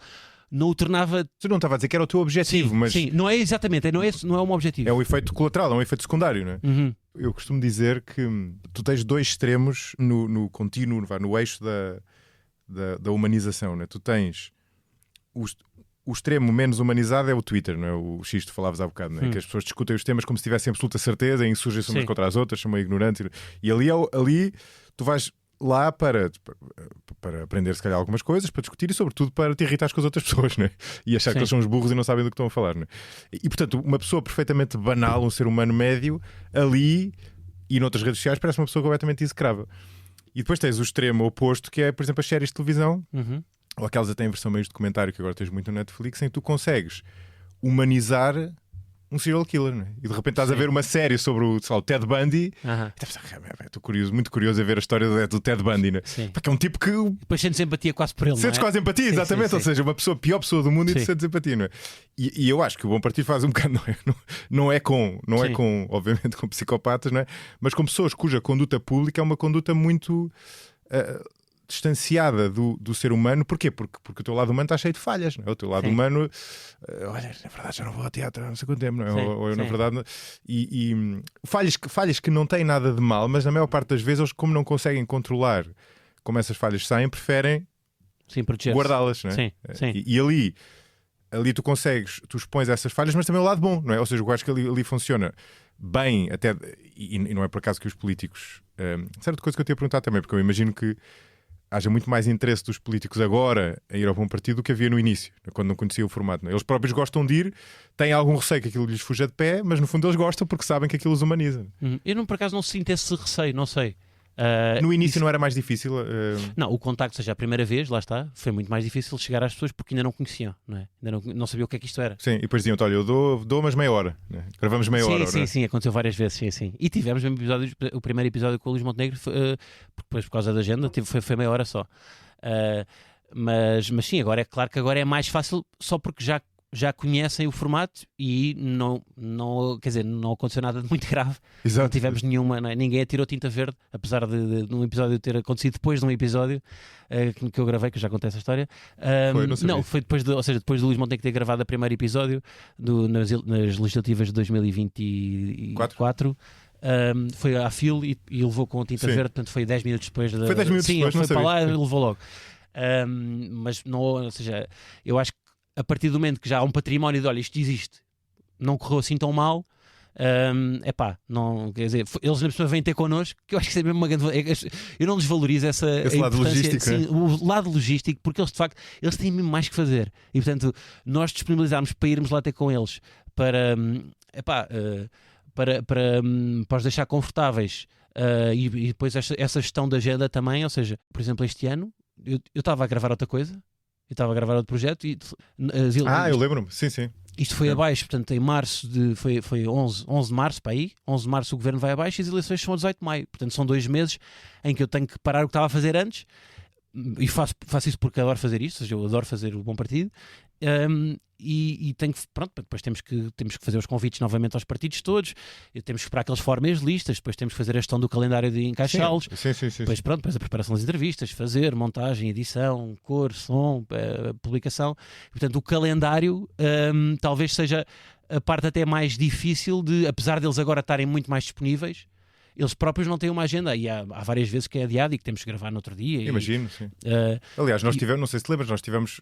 o tornava... Tu não estava a dizer que era o teu objetivo, sim, mas... Sim, não é exatamente, não é um objetivo. É um efeito colateral, é um efeito secundário, não é? Uhum. Eu costumo dizer que tu tens dois extremos no contínuo, no eixo da humanização, não é? Tu tens o extremo menos humanizado é o Twitter, não é? O X, tu falavas há bocado, não é? Que as pessoas discutem os temas como se tivessem absoluta certeza, insurgem-se umas contra as outras, são meio ignorantes. E ali tu vais lá para aprender se calhar algumas coisas, para discutir e sobretudo para te irritar com as outras pessoas, não é? E achar que eles são uns burros e não sabem do que estão a falar, não é? E portanto, uma pessoa perfeitamente banal, um ser humano médio, ali e noutras redes sociais parece uma pessoa completamente execrável. E depois tens o extremo oposto, que é, por exemplo, as séries de televisão, ou aquelas até em versão meio de documentário que agora tens muito no Netflix, em que tu consegues humanizar um serial killer, não é? E de repente estás a ver uma série sobre o Ted Bundy e estou muito curioso a ver a história do Ted Bundy, não é? Porque é um tipo que depois sentes empatia quase por ele, sentes quase empatia, exatamente, ou seja, uma pessoa, a pior pessoa do mundo e tu sentes empatia, não é? E eu acho que o bom partido faz um bocado, não é com obviamente com psicopatas, não é? Mas com pessoas cuja conduta pública é uma conduta muito distanciada do ser humano. Porquê? Porque o teu lado humano está cheio de falhas, não é? O teu lado humano, olha, na verdade já não vou ao teatro há não sei quanto tempo, não é? Ou eu, na verdade, falhas que não têm nada de mal, mas na maior parte das vezes eles, como não conseguem controlar como essas falhas saem, preferem guardá-las, não é? E ali tu expões essas falhas, mas também o lado bom, não é? Ou seja, eu acho que ali funciona bem, até, e não é por acaso que os políticos, certa coisa que eu te ia perguntar também, porque eu imagino que haja muito mais interesse dos políticos agora em ir ao bom partido do que havia no início, quando não conhecia o formato, não é? Eles próprios gostam de ir, têm algum receio que aquilo lhes fuja de pé, mas no fundo eles gostam porque sabem que aquilo os humaniza. Eu não, por acaso não sinto esse receio, não sei. No início não era mais difícil? Não, o contacto, seja a primeira vez, lá está, foi muito mais difícil chegar às pessoas porque ainda não conheciam, não é? Ainda não sabia o que é que isto era. Sim, e depois diziam-te, olha, eu dou mas meia hora, né? Gravamos meia hora. Sim, aconteceu várias vezes, sim. E tivemos o primeiro episódio com o Luís Montenegro, depois por causa da agenda, foi meia hora só. Mas sim, agora é claro que agora é mais fácil só porque já conhecem o formato e não aconteceu nada de muito grave. Exato. Não tivemos nenhuma, não é? Ninguém atirou tinta verde, apesar de um episódio ter acontecido depois de um episódio que eu gravei, que eu já contei essa história. Foi depois do Luís Montenegro ter gravado o primeiro episódio nas legislativas de 2024. Foi à fila e levou com tinta verde, portanto foi 10 minutos depois. Foi 10 minutos depois, foi para lá e levou logo. Mas não, ou seja, eu acho que a partir do momento que já há um património de olha, isto existe, não correu assim tão mal, não, quer dizer, eles na pessoa vêm ter connosco, que eu acho que é mesmo uma grande. Eu não desvalorizo esse lado logístico, sim, o lado logístico, porque eles de facto eles têm mesmo mais que fazer. E portanto, nós disponibilizarmos para irmos lá ter com eles para os deixar confortáveis. E depois essa gestão da agenda também, ou seja, por exemplo, este ano eu estava a gravar outra coisa, eu estava a gravar outro projeto e eu lembro-me, sim. Isto foi abaixo, portanto em março foi 11 de março para aí, 11 de março o governo vai abaixo e as eleições são a 18 de maio, portanto são 2 meses em que eu tenho que parar o que estava a fazer antes, e faço isso porque adoro fazer isto, ou seja, eu adoro fazer o Bom Partido. E tenho que, pronto, depois temos que fazer os convites novamente aos partidos todos, temos que esperar que eles formem as listas, depois temos que fazer a gestão do calendário de encaixá-los, depois a preparação das entrevistas, fazer montagem, edição, cor, som, publicação. Portanto, o calendário talvez seja a parte até mais difícil de, apesar deles agora estarem muito mais disponíveis, eles próprios não têm uma agenda e há várias vezes que é adiado e que temos que gravar no outro dia. Imagino, sim. Aliás, nós tivemos, não sei se te lembras, nós tivemos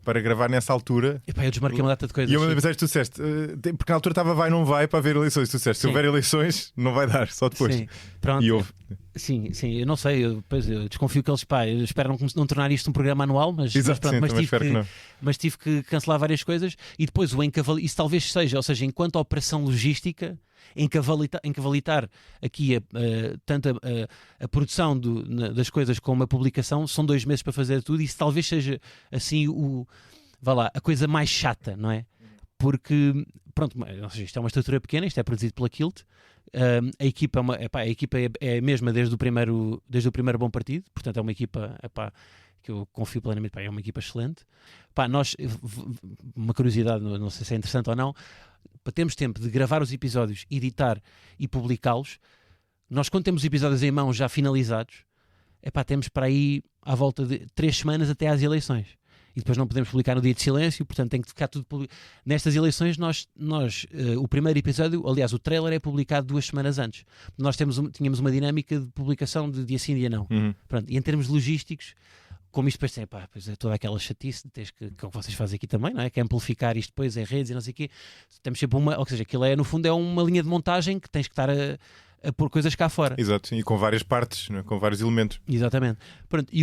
para gravar nessa altura. Eu desmarquei uma data de coisas. E uma vez tu disseste, porque na altura estava vai, não vai para haver eleições. Tu disseste, se houver eleições, não vai dar, só depois. Sim, pronto. E houve. Sim, eu não sei, eu desconfio que eles esperam não tornar isto um programa anual, mas tive que cancelar várias coisas e depois isso talvez seja, ou seja, enquanto a operação logística, encavalitar aqui tanto a produção das coisas como a publicação, são 2 meses para fazer tudo, e isso talvez seja assim a coisa mais chata, não é? Porque, pronto, isto é uma estrutura pequena, isto é produzido pela Kilt, a equipa é a mesma desde o primeiro Bom Partido, portanto é uma equipa que eu confio plenamente, é uma equipa excelente. Uma curiosidade, não sei se é interessante ou não, temos tempo de gravar os episódios, editar e publicá-los. Nós, quando temos episódios em mãos já finalizados, temos para aí à volta de 3 semanas até às eleições. E depois não podemos publicar no dia de silêncio, portanto tem que ficar tudo publicado. Nestas eleições, o primeiro episódio, aliás, o trailer é publicado 2 semanas antes. Nós tínhamos uma dinâmica de publicação de dia sim, dia não. Pronto, e em termos logísticos, como isto depois tem, pois é toda aquela chatice que é o que vocês fazem aqui também, não é? Que é amplificar isto depois em redes e não sei o quê. Temos sempre ou seja, aquilo no fundo é uma linha de montagem que tens que estar a pôr coisas cá fora. Exato, e com várias partes, não é? Com vários elementos. Exatamente. Pronto, e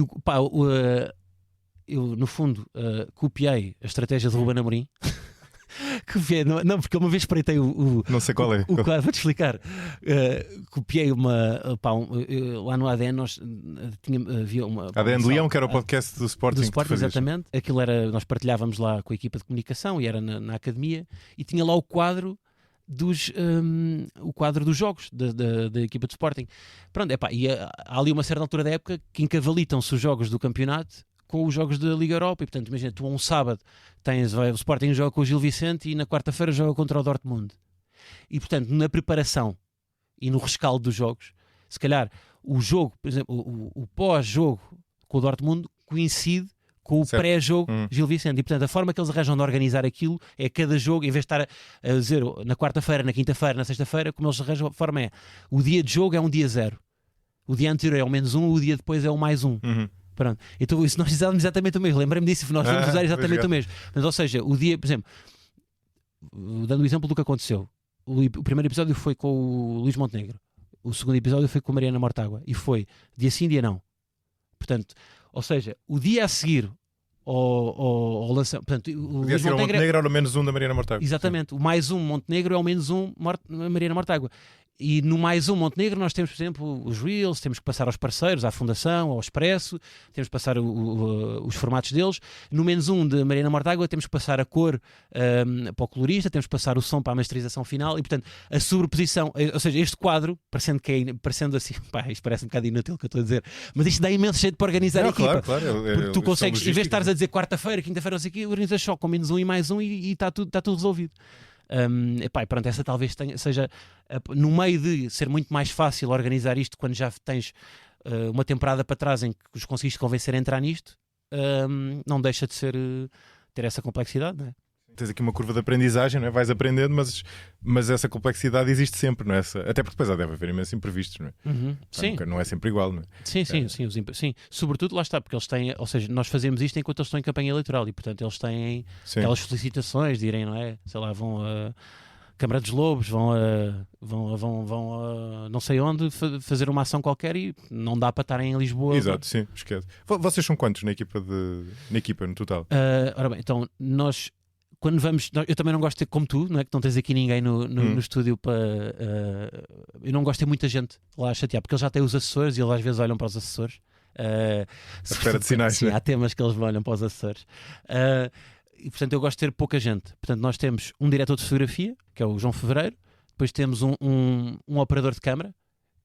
eu no fundo copiei a estratégia de Ruben Amorim. Não, porque uma vez espreitei não sei qual é. O quadro, vou-te explicar. Copiei lá no ADN havia uma ADN de Leão, que era o podcast do Sporting. Do Sporting, exatamente. Aquilo nós partilhávamos lá com a equipa de comunicação e era na academia, e tinha lá o quadro dos jogos da equipa de Sporting. Pronto, e há ali uma certa altura da época que encavalitam-se os jogos do campeonato com os jogos da Liga Europa, e portanto imagina, tu um sábado o Sporting joga com o Gil Vicente e na quarta-feira joga contra o Dortmund, e portanto na preparação e no rescaldo dos jogos, se calhar o jogo, por exemplo, o pós-jogo com o Dortmund coincide com o pré-jogo Gil Vicente, e portanto a forma que eles arranjam de organizar aquilo é cada jogo, em vez de estar a dizer na quarta-feira, na quinta-feira, na sexta-feira, como eles arranjam, a forma o dia de jogo é um dia 0, o dia anterior é o -1, o dia depois é o +1. Pronto. Então, isso nós usávamos exatamente o mesmo. Lembrei-me disso, nós vamos usar exatamente o mesmo. Mas, ou seja, o dia, por exemplo, dando o exemplo do que aconteceu, o primeiro episódio foi com o Luís Montenegro, o segundo episódio foi com a Mariana Mortágua, e foi dia sim, dia não. Portanto, ou seja, o dia a seguir ao lançamento. Portanto, o dia a seguir ao Montenegro era o -1 da Mariana Mortágua. Exatamente. Sim. O +1 Montenegro é o -1 Mariana Mortágua. E no +1 Montenegro nós temos, por exemplo, os Reels, temos que passar aos parceiros, à Fundação, ao Expresso, temos que passar os formatos deles. No -1 de Mariana Mortágua temos que passar a cor para o colorista, temos que passar o som para a masterização final, e portanto a sobreposição, ou seja, este quadro, parecendo assim, isto parece um bocado inútil o que eu estou a dizer, mas isto dá imenso jeito para organizar a equipa. Claro, porque tu consegues, em vez de estares a dizer quarta-feira, quinta-feira, não sei o quê, organizas só com -1 e +1 e está tudo resolvido. Pronto, essa talvez seja no meio de ser muito mais fácil organizar isto quando já tens uma temporada para trás em que os conseguiste convencer a entrar nisto, não deixa de ter essa complexidade, não é? Tens aqui uma curva de aprendizagem, não é? Vais aprendendo, mas essa complexidade existe sempre, não é? Até porque depois deve haver imensos imprevistos, não é? Sim. Não é sempre igual, não é? Sim. Sobretudo lá está, porque eles têm, ou seja, nós fazemos isto enquanto eles estão em campanha eleitoral e portanto eles têm aquelas felicitações de irem, não é? Sei lá, vão Câmara dos Lobos, vão a não sei onde fazer uma ação qualquer e não dá para estarem em Lisboa. Exato, sim, esquece. Vocês são quantos na equipa no total? Ora bem, então nós quando vamos, eu também não gosto de ter como tu, não é? Que não tens aqui ninguém no estúdio para. Eu não gosto de ter muita gente lá a chatear, porque eles já têm os assessores e eles às vezes olham para os assessores. À espera de sinais, sim, né? há temas que eles olham para os assessores. E portanto eu gosto de ter pouca gente. Portanto, nós temos um diretor de fotografia, que é o João Fevereiro, depois temos um operador de câmara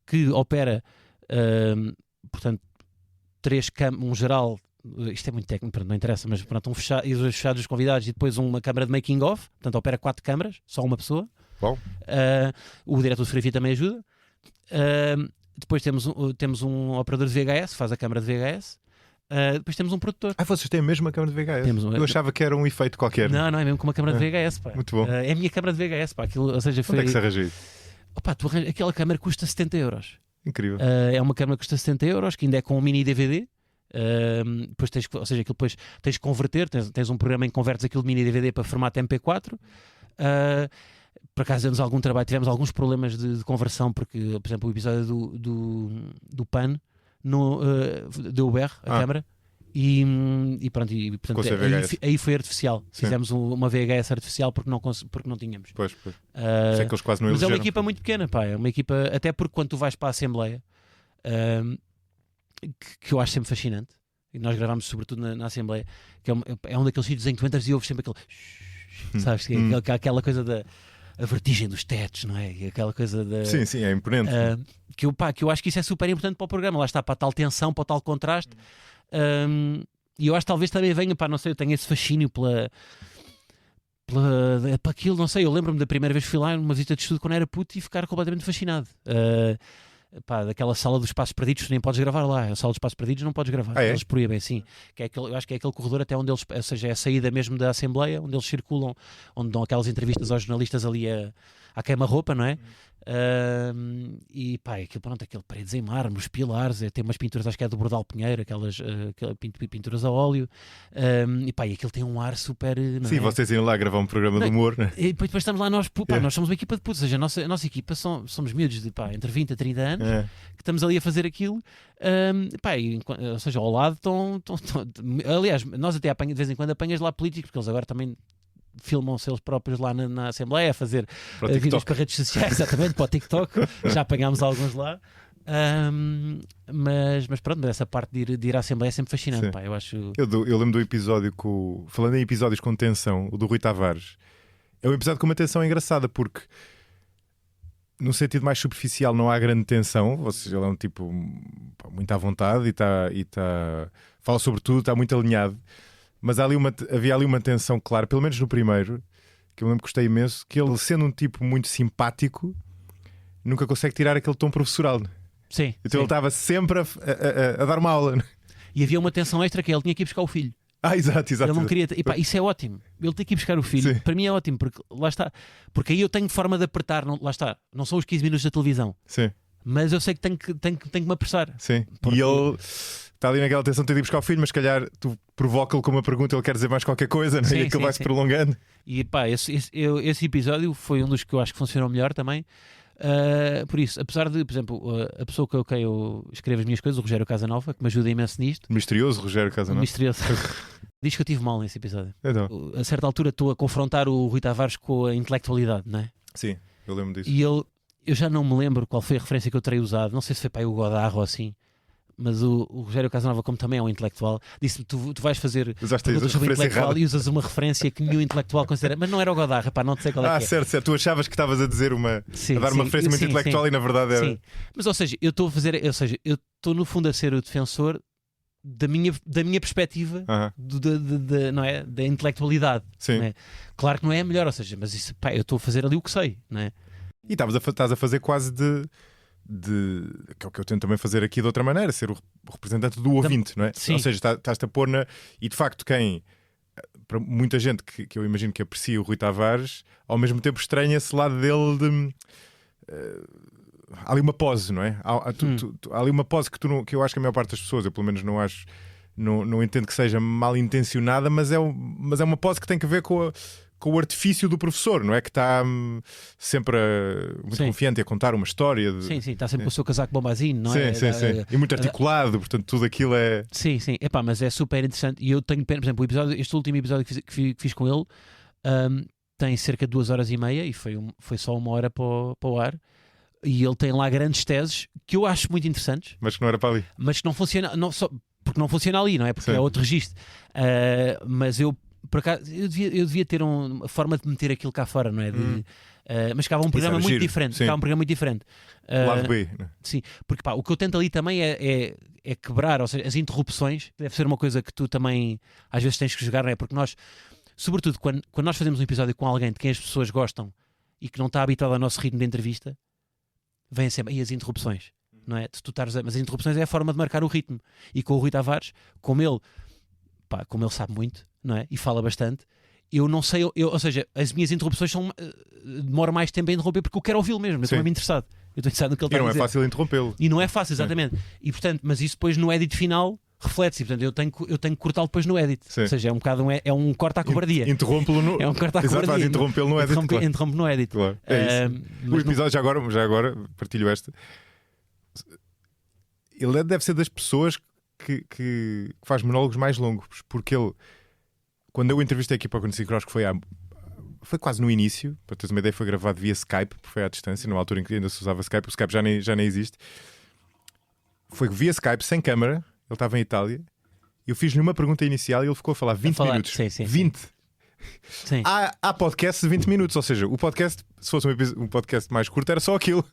que opera, portanto, um geral. Isto é muito técnico, não interessa, mas pronto, os fechados dos convidados e depois uma câmara de making of, portanto opera 4 câmaras, só uma pessoa. Bom. O diretor de fotografia também ajuda. Depois temos um operador de VHS, faz a câmara de VHS. Depois temos um produtor. Vocês têm mesmo a câmara de VHS? Eu achava que era um efeito qualquer. Não, é mesmo com uma câmara de VHS. Pá. Muito bom. É a minha câmara de VHS. Pá. Aquilo, ou seja, foi... Onde é que se arranja isso? Aquela câmara custa 70 euros. Incrível. É uma câmara que custa 70 euros, que ainda é com um mini DVD. Depois ou seja, aquilo depois tens que converter, tens um programa em que convertes aquilo de mini DVD para formato MP4. Por acaso demos algum trabalho, tivemos alguns problemas de conversão, porque, por exemplo, o episódio do PAN deu o a câmara e portanto, aí foi artificial. Sim. Fizemos uma VHS artificial porque não tínhamos. Pois. É que eles quase não mas é uma equipa muito pequena, pá. É uma equipa, até porque quando tu vais para a Assembleia, que eu acho sempre fascinante, e nós gravámos sobretudo na Assembleia, que é um daqueles sítios em que tu entras e ouves sempre aquele sabes, aquela coisa a vertigem dos tetos, não é? E aquela coisa da... Sim, é imponente. Que eu acho que isso é super importante para o programa, lá está, para a tal tensão, para o tal contraste. E eu acho que talvez também venha, não sei, eu tenho esse fascínio para aquilo, não sei, eu lembro-me da primeira vez que fui lá numa visita de estudo quando era puto e ficar completamente fascinado. Daquela sala dos Espaços Perdidos, tu nem podes gravar lá. A sala dos Espaços Perdidos não podes gravar. Eles proíbem, sim. Eu acho que é aquele corredor até onde eles, ou seja, é a saída mesmo da Assembleia, onde eles circulam, onde dão aquelas entrevistas aos jornalistas ali à queima-roupa, não é? E aquele paredes em mármore, os pilares, tem umas pinturas, acho que é do Bordal Pinheiro, aquelas pinturas a óleo, e aquilo tem um ar super. Sim, vocês iam lá gravar um programa de humor, né? E depois estamos lá nós somos uma equipa de putos, ou seja, a nossa equipa somos miúdos de entre 20 a 30 anos que estamos ali a fazer aquilo, ou seja, ao lado estão. Aliás, nós até de vez em quando apanhas lá políticos, porque eles agora também filmam-se eles próprios lá na Assembleia a fazer vídeos para redes sociais, exatamente, para o TikTok. Já apanhámos alguns lá. Mas pronto, essa parte de ir à Assembleia é sempre fascinante. Pá, eu acho... eu lembro do episódio falando em episódios com tensão, o do Rui Tavares. É um episódio com uma tensão engraçada, porque no sentido mais superficial não há grande tensão, ou seja, ele é um tipo muito à vontade e fala sobre tudo, está muito alinhado. Mas havia ali uma tensão clara, pelo menos no primeiro, que eu lembro que gostei imenso, que ele, sendo um tipo muito simpático, nunca consegue tirar aquele tom professoral. Sim. Então ele estava sempre a dar uma aula. E havia uma tensão extra que ele tinha que ir buscar o filho. Exato. Ele não queria... isso é ótimo. Ele tem que ir buscar o filho. Sim. Para mim é ótimo, porque lá está. Porque aí eu tenho forma de apertar, lá está. Não são os 15 minutos da televisão. Sim. Mas eu sei que tenho que me apressar. Sim. Porque... E ele... está ali naquela tensão de ter de ir buscar o filho, mas se calhar tu provoca-lo com uma pergunta, ele quer dizer mais qualquer coisa, né? E aquilo vai-se prolongando. E esse episódio foi um dos que eu acho que funcionou melhor também. Por isso, apesar de, por exemplo, a pessoa com quem eu escrevo as minhas coisas, o Rogério Casanova, que me ajuda imenso nisto. Misterioso Rogério Casanova. Misterioso. Diz que eu tive mal nesse episódio. Então. A certa altura estou a confrontar o Rui Tavares com a intelectualidade, não é? Sim, eu lembro disso. E eu já não me lembro qual foi a referência que eu terei usado, não sei se foi para aí o Godard ou assim. Mas o Rogério Casanova, como também é um intelectual, disse-me: tu vais fazer perguntas sobre intelectual errada. E usas uma referência que nenhum intelectual considera. Mas não era o Godard, rapaz, não sei qual é que é. Certo. Tu achavas que estavas a dizer a dar uma referência muito intelectual e na verdade era. Sim. Mas, ou seja, eu estou no fundo a ser o defensor da minha perspectiva não é? Da intelectualidade. Sim. Não é? Claro que não é a melhor, ou seja, mas isso, eu estou a fazer ali o que sei, não é? E estás a fazer quase que é o que eu tento também fazer aqui de outra maneira, ser o representante do ouvinte, não é? Sim. Ou seja, estás-te a pôr e de facto para muita gente que eu imagino que aprecia o Rui Tavares, ao mesmo tempo estranha esse lado dele há ali uma pose, não é? Há ali uma pose que eu acho que a maior parte das pessoas, eu pelo menos não entendo que seja mal intencionada, mas é uma pose que tem que ver com com o artifício do professor, não é? Que está sempre muito confiante a contar uma história. Sim, está sempre com o seu casaco bombazinho, não é? Sim. E muito articulado, portanto, tudo aquilo é. Sim. Epá, mas é super interessante. E eu tenho pena, por exemplo, este último episódio que fiz com ele tem cerca de 2h30 e foi só 1 hora para o ar. E ele tem lá grandes teses que eu acho muito interessantes. Mas que não era para ali. Mas que não funciona, porque não funciona ali, não é? Porque é outro registro. Mas eu, por acaso, eu devia ter uma forma de meter aquilo cá fora, não é? Mas ficava um programa muito diferente. Ficava um programa muito diferente. Lado B. Sim, porque o que eu tento ali também é quebrar, ou seja, as interrupções. Deve ser uma coisa que tu também às vezes tens que jogar, não é? Porque nós, sobretudo quando nós fazemos um episódio com alguém de quem as pessoas gostam e que não está habituado ao nosso ritmo de entrevista, vêm sempre aí as interrupções, não é? Mas as interrupções é a forma de marcar o ritmo. E com o Rui Tavares, como ele sabe muito, não é? E fala bastante, eu não sei, ou seja, as minhas interrupções demoro mais tempo a interromper porque eu quero ouvi-lo mesmo, eu estou mesmo interessado. Eu estou interessado no que ele está a dizer. E não é fácil interrompê-lo. E não é fácil, exatamente. E portanto, mas isso depois no edit final reflete-se, portanto eu tenho que cortá-lo depois no edit. Ou seja, é um bocado um corte à cobardia. Interrompe-lo no... É um corte à cobardia. Exato, vais interrompê-lo no edit. Interrompe no edit. Claro. É isso. O episódio, já agora partilho esta. Ele deve ser das pessoas que faz monólogos mais longos, porque ele, quando eu entrevistei aqui para o 45 Graus, que foi quase no início, para teres uma ideia, foi gravado via Skype, porque foi à distância, numa altura em que ainda se usava Skype, o Skype já nem existe. Foi via Skype, sem câmara, ele estava em Itália, eu fiz-lhe uma pergunta inicial e ele ficou a falar 20 minutos. Sim. 20! Sim. Há podcasts de 20 minutos, ou seja, o podcast, se fosse um podcast mais curto, era só aquilo.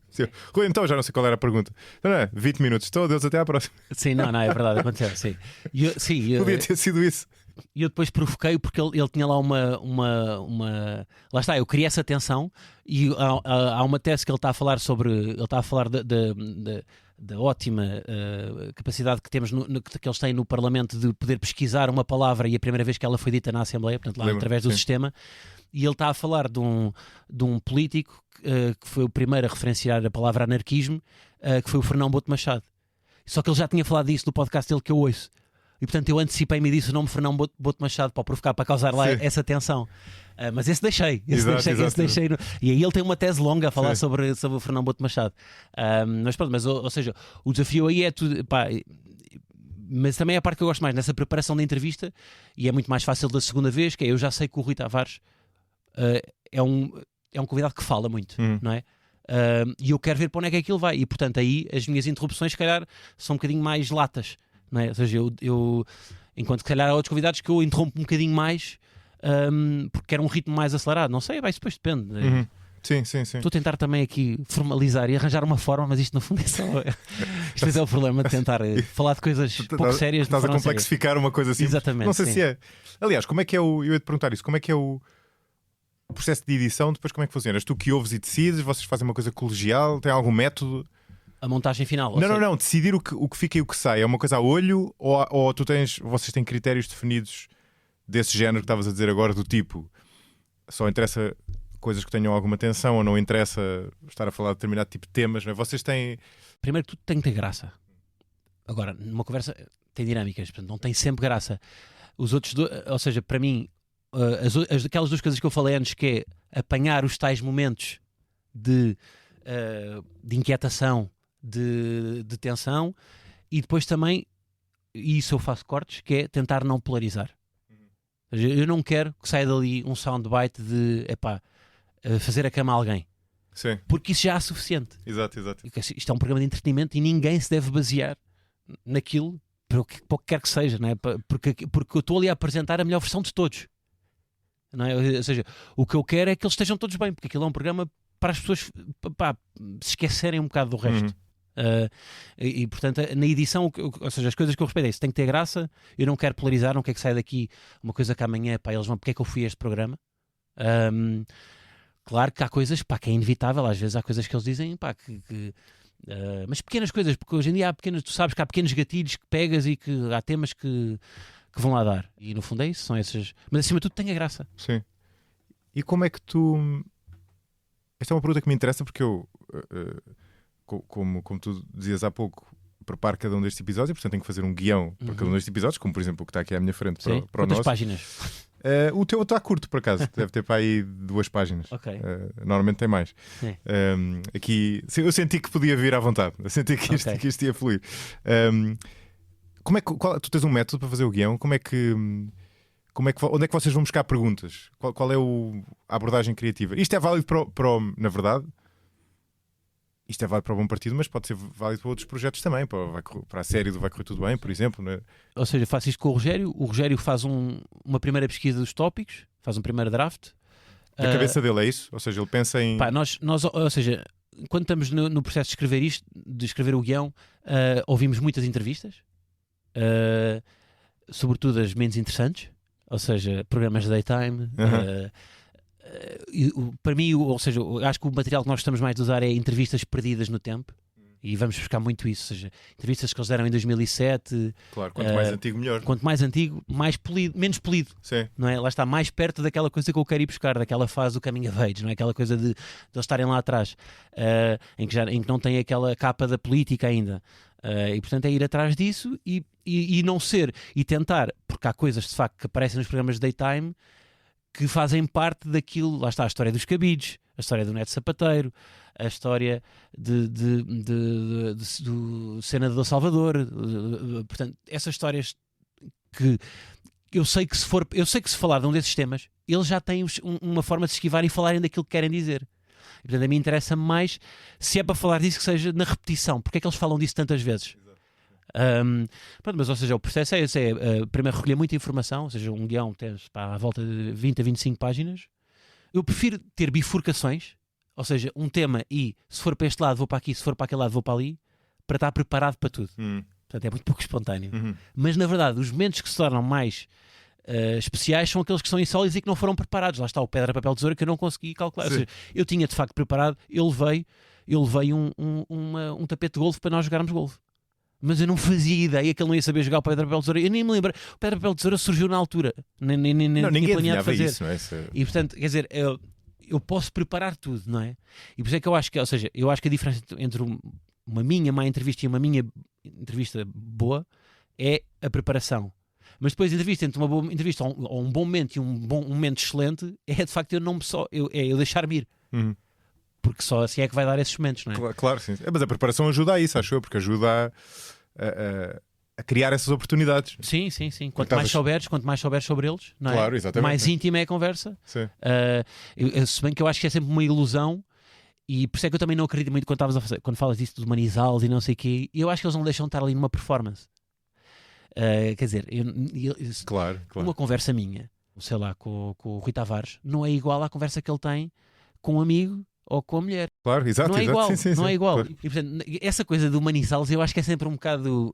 Rui, então já não sei qual era a pergunta. Não, 20 minutos, então adeus, até à próxima. Sim, não, é verdade, aconteceu, sim. Podia ter sido isso. E eu depois provoquei porque ele tinha lá uma. Lá está, eu queria essa tensão e há uma tese que ele está a falar sobre. Ele está a falar da ótima capacidade que temos que eles têm no Parlamento de poder pesquisar uma palavra e a primeira vez que ela foi dita na Assembleia, portanto lá através do sistema, e ele está a falar de um político que foi o primeiro a referenciar a palavra anarquismo, que foi o Fernão Boto Machado. Só que ele já tinha falado disso no podcast dele que eu ouço. E portanto eu antecipei-me e disse o nome Fernão Boto Machado para provocar, para causar lá essa tensão. Mas esse deixei. Esse deixei. E aí ele tem uma tese longa a falar sobre o Fernão Boto Machado. Mas pronto, ou seja, o desafio aí é tudo. Mas também é a parte que eu gosto mais nessa preparação da entrevista, e é muito mais fácil da segunda vez, que eu já sei que o Rui Tavares é um convidado que fala muito, não é? E eu quero ver para onde é que aquilo vai. E portanto aí as minhas interrupções se calhar são um bocadinho mais latas. Não é? Ou seja, eu enquanto que calhar há outros convidados que eu interrompo um bocadinho mais porque quero um ritmo mais acelerado. Não sei, isso depois depende. Sim. Estou a tentar também aqui formalizar e arranjar uma forma, mas isto no fundo é só. Isto é o problema de tentar falar de coisas pouco sérias. Estás a complexificar uma coisa assim. Exatamente. Não sei se é. Aliás, como é que é eu ia te perguntar isso, como é que é o processo de edição? Depois como é que funciona? És tu que ouves e decides? Vocês fazem uma coisa colegial? Tem algum método? A montagem final. Não. Decidir o que fica e o que sai é uma coisa a olho ou vocês têm critérios definidos desse género que estavas a dizer agora, do tipo só interessa coisas que tenham alguma tensão ou não interessa estar a falar de determinado tipo de temas, não é? Vocês têm... Primeiro que tudo tem que ter graça. Agora, numa conversa tem dinâmicas, portanto não tem sempre graça. Os outros ou seja, para mim aquelas duas coisas que eu falei antes, que é apanhar os tais momentos de inquietação, de tensão, e depois também, e isso eu faço cortes, que é tentar não polarizar. Eu não quero que saia dali um soundbite de fazer a cama a alguém. Sim. Porque isso já é suficiente. Exato. Isto é um programa de entretenimento e ninguém se deve basear naquilo para o que quer que seja, não é? Porque eu estou ali a apresentar a melhor versão de todos, não é? Ou seja, o que eu quero é que eles estejam todos bem, porque aquilo é um programa para as pessoas se esquecerem um bocado do resto. E portanto na edição, ou seja, as coisas que eu respeito é isso, tem que ter graça. Eu não quero polarizar, não quero que saia daqui uma coisa que amanhã eles vão, porque é que eu fui a este programa. Claro que há coisas que é inevitável, às vezes há coisas que eles dizem mas pequenas coisas, porque hoje em dia tu sabes que há pequenos gatilhos que pegas e que há temas que vão lá dar, e no fundo é isso, são essas, mas acima de tudo tenha graça. Sim. E como é que tu... Esta é uma pergunta que me interessa, porque eu como tu dizias há pouco, preparo cada um destes episódios, portanto tenho que fazer um guião para cada um destes episódios, como por exemplo o que está aqui à minha frente para o nosso. Quantas páginas? O teu está curto, por acaso. Deve ter para aí 2 páginas. Ok. Normalmente tem mais. Aqui eu senti que podia vir à vontade. Eu senti que isto ia fluir. Tu tens um método para fazer o guião? Onde é que vocês vão buscar perguntas? Qual é a abordagem criativa? Isto é válido na verdade, isto é válido para o Bom Partido, mas pode ser válido para outros projetos também, para a série do Vai Correr Tudo Bem, por exemplo, né? Ou seja, faço isto com o Rogério faz uma primeira pesquisa dos tópicos, faz um primeiro draft. Da cabeça dele é isso? Ou seja, ele pensa em... Ou seja, quando estamos no processo de escrever isto, de escrever o guião, ouvimos muitas entrevistas, sobretudo as menos interessantes, ou seja, programas de daytime. Para mim, ou seja, acho que o material que nós gostamos mais de usar é entrevistas perdidas no tempo, e vamos buscar muito isso, ou seja, entrevistas que eles deram em 2007. Claro, quanto mais antigo melhor. Quanto mais antigo, mais polido, menos polido. Sim. Não é? Lá está, mais perto daquela coisa que eu quero ir buscar, daquela fase do coming of age, não é? Aquela coisa de eles estarem lá atrás, em que não tem aquela capa da política ainda. E portanto é ir atrás disso e não ser, e tentar, porque há coisas de facto que aparecem nos programas de daytime que fazem parte daquilo. Lá está a história dos cabides, a história do Neto Sapateiro, a história do senador Salvador. Portanto, essas histórias que eu sei que se falar de um desses temas, eles já têm uma forma de se esquivar e falarem daquilo que querem dizer. E, portanto, a mim interessa-me mais, se é para falar disso, que seja na repetição. Porque é que eles falam disso tantas vezes? Pronto, mas ou seja, o processo é esse, primeiro recolher muita informação, ou seja, um guião tem à volta de 20 a 25 páginas. Eu prefiro ter bifurcações, ou seja, um tema e se for para este lado vou para aqui, se for para aquele lado vou para ali, para estar preparado para tudo. Portanto, é muito pouco espontâneo. Mas na verdade, os momentos que se tornam mais especiais são aqueles que são insólitos e que não foram preparados. Lá está o pedra, papel, tesoura que eu não consegui calcular. Ou seja, eu tinha de facto preparado, eu levei um tapete de golfe para nós jogarmos golfe. Mas eu não fazia ideia que ele não ia saber jogar o pedra, papel, tesoura. Eu nem me lembro. O pedra, papel, tesoura surgiu na altura. Ninguém planeado fazer isso, não é? E portanto, quer dizer, eu posso preparar tudo, não é? E por isso é que eu acho que, ou seja, eu acho que a diferença entre uma minha má entrevista e uma minha entrevista boa é a preparação. Mas depois a entrevista entre uma boa entrevista ou um bom momento e um momento excelente é de facto eu deixar-me ir. Porque só assim é que vai dar esses momentos, não é? Claro, sim. Mas a preparação ajuda a isso, acho eu, porque ajuda a criar essas oportunidades. Sim. Quanto mais souberes sobre eles, não é? Claro, exatamente. Mais íntima é a conversa. Sim. Se bem que eu acho que é sempre uma ilusão, e por isso é que eu também não acredito muito quando falas disso de humanizá-los e não sei o quê. Eu acho que eles não deixam de estar ali numa performance. Quer dizer, claro. Uma conversa minha, sei lá, com o Rui Tavares, não é igual à conversa que ele tem com um amigo ou com a mulher. Claro, exato. Não é igual. Sim, não é igual. Claro. E, portanto, essa coisa de humanizá-los eu acho que é sempre um bocado...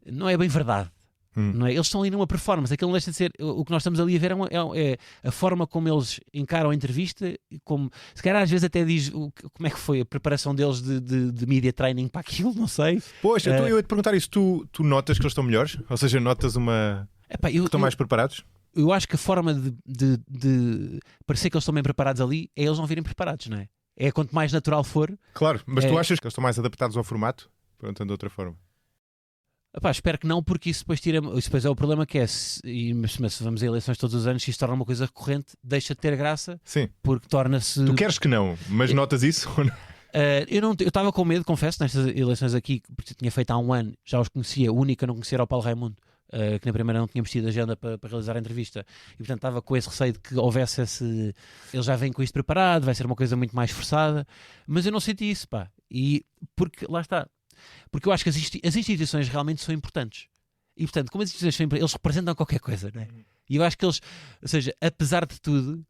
não é bem verdade. Não é? Eles estão ali numa performance. Aquilo não deixa de ser... O que nós estamos ali a ver é a forma como eles encaram a entrevista, como, se calhar às vezes até diz como é que foi a preparação deles de media training para aquilo, não sei. Poxa, eu ia te perguntar isso. Tu notas que eles estão melhores? Ou seja, notas que estão mais preparados? Eu acho que a forma de parecer que eles estão bem preparados ali é eles não virem preparados, não é? É quanto mais natural for. Claro, mas tu achas que eles estão mais adaptados ao formato? Perguntando de outra forma. Espero que não, porque isso depois é o problema que é, mas se vamos a eleições todos os anos, se isto torna uma coisa recorrente, deixa de ter graça. Sim. Porque torna-se... Tu queres que não, mas notas isso ou não? Eu estava com medo, confesso, nestas eleições aqui, porque tinha feito há um ano, já os conhecia, o único a não conhecer era o Paulo Raimundo, que na primeira não tínhamos tido agenda para realizar a entrevista, e portanto estava com esse receio de que houvesse esse... Ele já vem com isto preparado, vai ser uma coisa muito mais forçada, mas eu não senti isso, pá. E porque, lá está, porque eu acho que as instituições realmente são importantes. E portanto, como as instituições são importantes, eles representam qualquer coisa, não é? E eu acho que eles, ou seja, apesar de tudo,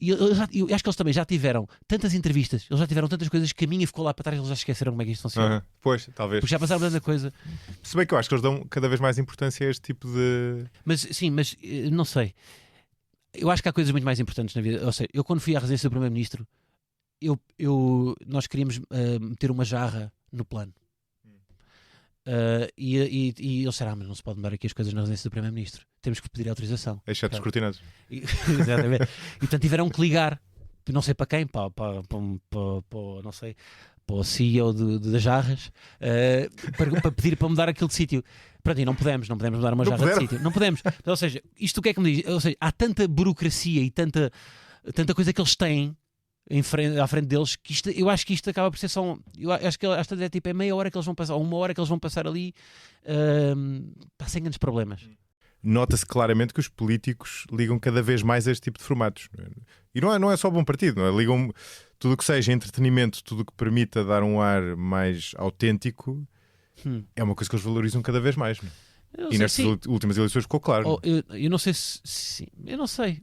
eu acho que eles também já tiveram tantas entrevistas, eles já tiveram tantas coisas que a minha ficou lá para trás, eles já esqueceram como é que isto funciona. Pois, talvez. Porque já passaram tanta coisa. Se bem que eu acho que eles dão cada vez mais importância a este tipo de... Mas não sei. Eu acho que há coisas muito mais importantes na vida. Ou seja, eu quando fui à residência do Primeiro-Ministro, nós queríamos meter uma jarra no plano. E eles disseram, mas não se pode mudar aqui as coisas na residência do Primeiro-Ministro. Temos que pedir autorização. Exceto escrutinados. Exatamente. E portanto tiveram que ligar, não sei para quem, não sei, para o CEO das jarras, para pedir para mudar aquele de sítio. Pronto, e não podemos mudar uma jarra de sítio. Não podemos. Ou seja, isto o que é que me diz? Ou seja, há tanta burocracia e tanta coisa que eles têm à frente deles, que eu acho que isto acaba por ser só eu acho que é tipo meia hora que eles vão passar, ou uma hora que eles vão passar ali, sem grandes problemas. Nota-se claramente que os políticos ligam cada vez mais a este tipo de formatos. E não é só bom partido, não é? Ligam tudo o que seja entretenimento, tudo o que permita dar um ar mais autêntico, é uma coisa que eles valorizam cada vez mais. E nestas últimas eleições ficou claro. Eu não sei se eu não sei.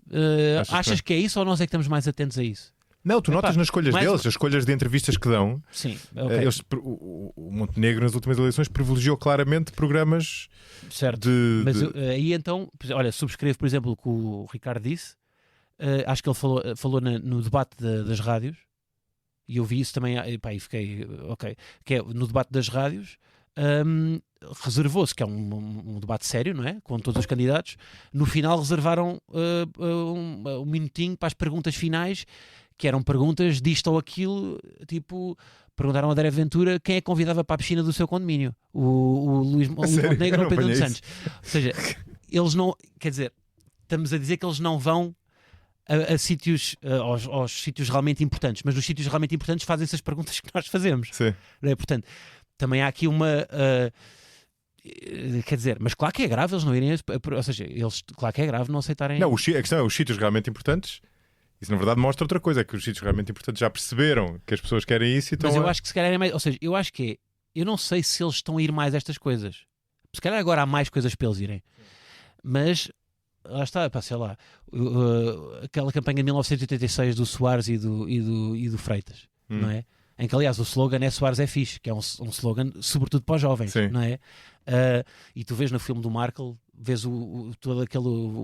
Achas que é isso ou nós é que estamos mais atentos a isso? Não, tu notas nas escolhas deles, as escolhas de entrevistas que dão. Sim, okay. O Montenegro nas últimas eleições privilegiou claramente programas certo. Mas aí então, olha, subscrevo por exemplo o que o Ricardo disse. Acho que ele falou no debate das rádios, e eu vi isso também, e fiquei ok, que é no debate das rádios. Reservou-se, que é um debate sério, não é? Com todos os candidatos. No final reservaram um minutinho para as perguntas finais, que eram perguntas disto ou aquilo, tipo, perguntaram a André Ventura quem é que convidava para a piscina do seu condomínio, o Luís Montenegro ou o Pedro Santos. Ou seja, eles não, quer dizer, estamos a dizer que eles não vão a sítios, aos sítios realmente importantes, mas nos sítios realmente importantes fazem essas perguntas que nós fazemos. Sim. Não é? Portanto, também há aqui uma... quer dizer, mas claro que é grave eles não irem... Ou seja, eles, claro que é grave não aceitarem... Não, a questão é os sítios realmente importantes. Isso na verdade mostra outra coisa, é que os sítios realmente importantes já perceberam que as pessoas querem isso e estão... Mas eu acho que se calhar é mais... Ou seja, eu acho que eu não sei se eles estão a ir mais a estas coisas. Se calhar agora há mais coisas para eles irem. Mas... Lá está, sei lá, aquela campanha de 1986 do Soares e do Freitas, não é? Em que, aliás, o slogan é Soares é fixe, que é um slogan sobretudo para os jovens, sim, não é? E tu vês no filme do Markle, vês o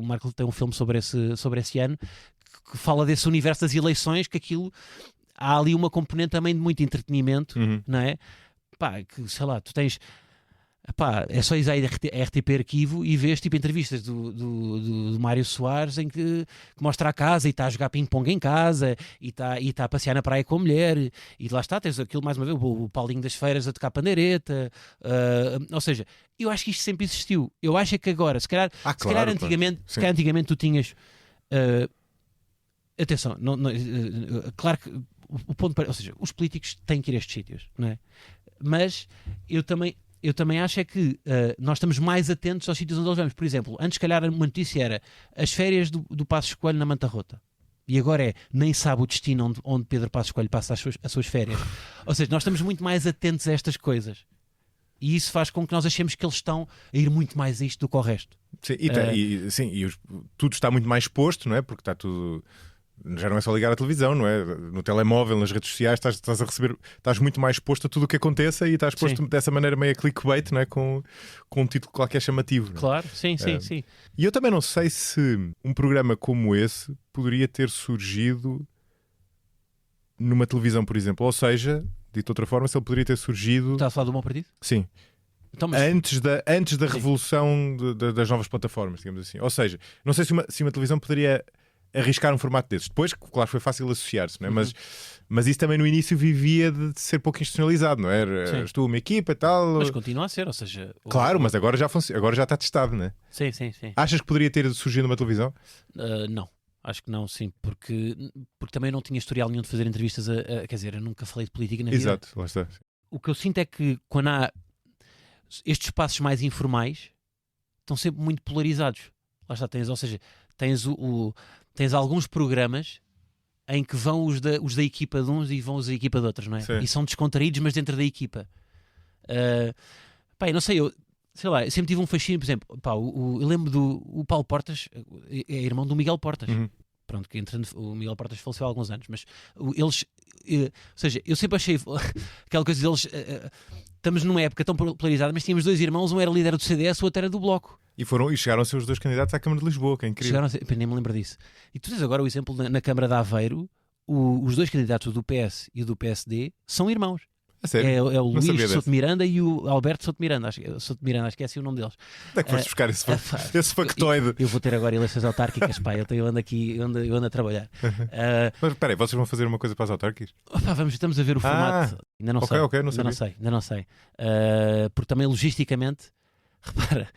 Markle tem um filme sobre esse ano que fala desse universo das eleições, que aquilo há ali uma componente também de muito entretenimento, não é? Pá, que sei lá, tu tens... Epá, é só ir a RTP Arquivo e vês tipo entrevistas do Mário Soares em que mostra a casa e está a jogar ping-pong em casa e está a passear na praia com a mulher e lá está, tens aquilo mais uma vez, o Paulinho das Feiras a tocar pandeireta, ou seja, eu acho que isto sempre existiu. Eu acho que agora, se calhar antigamente tu tinhas atenção, claro que o ponto, ou seja, os políticos têm que ir a estes sítios, não é? Mas eu também acho é que nós estamos mais atentos aos sítios onde nós vamos. Por exemplo, antes, se calhar, uma notícia era as férias do Passos Coelho na Manta Rota. E agora nem sabe o destino onde Pedro Passos Coelho passa as suas férias. Ou seja, nós estamos muito mais atentos a estas coisas. E isso faz com que nós achemos que eles estão a ir muito mais a isto do que ao resto. Sim, tudo está muito mais exposto, não é? Porque está tudo... Já não é só ligar a televisão, não é? No telemóvel, nas redes sociais, estás muito mais exposto a tudo o que aconteça e estás exposto dessa maneira meio a clickbait, não é? Com um título qualquer chamativo. Claro, sim. E eu também não sei se um programa como esse poderia ter surgido numa televisão, por exemplo. Ou seja, dito de outra forma, se ele poderia ter surgido... Estás a falar do meu partido? Sim. Então, antes da revolução das novas plataformas, digamos assim. Ou seja, não sei se uma televisão poderia... arriscar um formato desses. Depois, claro, foi fácil associar-se, não é? Mas isso também no início vivia de ser pouco institucionalizado, não é? Eras tu uma equipa e tal. Mas continua a ser, ou seja... Claro, mas agora já está testado, não é? Sim. Achas que poderia ter surgido numa televisão? Não. Acho que não, sim, porque também não tinha historial nenhum de fazer entrevistas quer dizer, eu nunca falei de política na vida. Exato, lá está. O que eu sinto é que quando há estes espaços mais informais estão sempre muito polarizados. Lá está, tens alguns programas em que vão os da equipa de uns e vão os da equipa de outros, não é? Sim. E são descontraídos, mas dentro da equipa. Eu não sei, eu sempre tive um fascínio, por exemplo, eu lembro do Paulo Portas, é irmão do Miguel Portas. Pronto, que o Miguel Portas faleceu há alguns anos, mas eles, ou seja, eu sempre achei aquela coisa deles, estamos numa época tão polarizada, mas tínhamos dois irmãos, um era líder do CDS, o outro era do Bloco. E chegaram a ser os dois candidatos à Câmara de Lisboa, que é incrível. Nem me lembro disso. E tu tens agora o exemplo na Câmara de Aveiro, os dois candidatos, o do PS e o do PSD, são irmãos. A sério? É o Luís Souto Miranda e o Alberto Souto Miranda, acho que é assim o nome deles. Onde é que foste buscar esse factoide? Eu vou ter agora eleições autárquicas, eu ando aqui, eu ando a trabalhar. Mas espera aí, vocês vão fazer uma coisa para as autárquicas? Estamos a ver o formato. Ainda não sei. Ok, ainda não sei. Porque também logisticamente repara,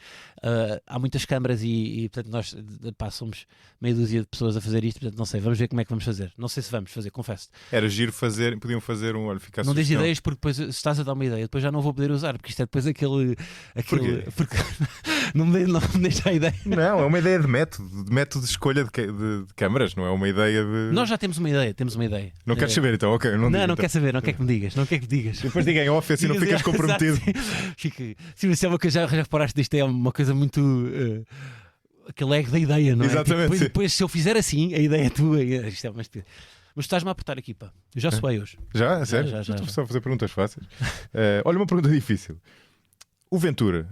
há muitas câmaras e portanto nós somos meia dúzia de pessoas a fazer isto, portanto não sei, vamos ver como é que vamos fazer. Não sei se vamos fazer, confesso. Era giro fazer, podiam fazer um, olha, ficar não dês ideias porque depois se estás a dar uma ideia, depois já não vou poder usar, porque isto é depois aquele porque não me deixa a ideia. Não, é uma ideia de método de escolha de câmaras, não é uma ideia de... Nós já temos uma ideia. Não queres saber então, ok. Não então. Quer saber, não quer que me digas. Depois diga em off, assim não ficas comprometido. Sim, isso é uma coisa, já reparaste disto, é uma coisa muito... aquele ego da ideia, não é? Exatamente. Tipo, depois se eu fizer assim, a ideia é tua. Isto é uma estupidez. Mas estás-me a apertar aqui, pá. Eu já suei hoje. Já? Sério? Já. Estou só a fazer perguntas fáceis. Olha, uma pergunta difícil. O Ventura,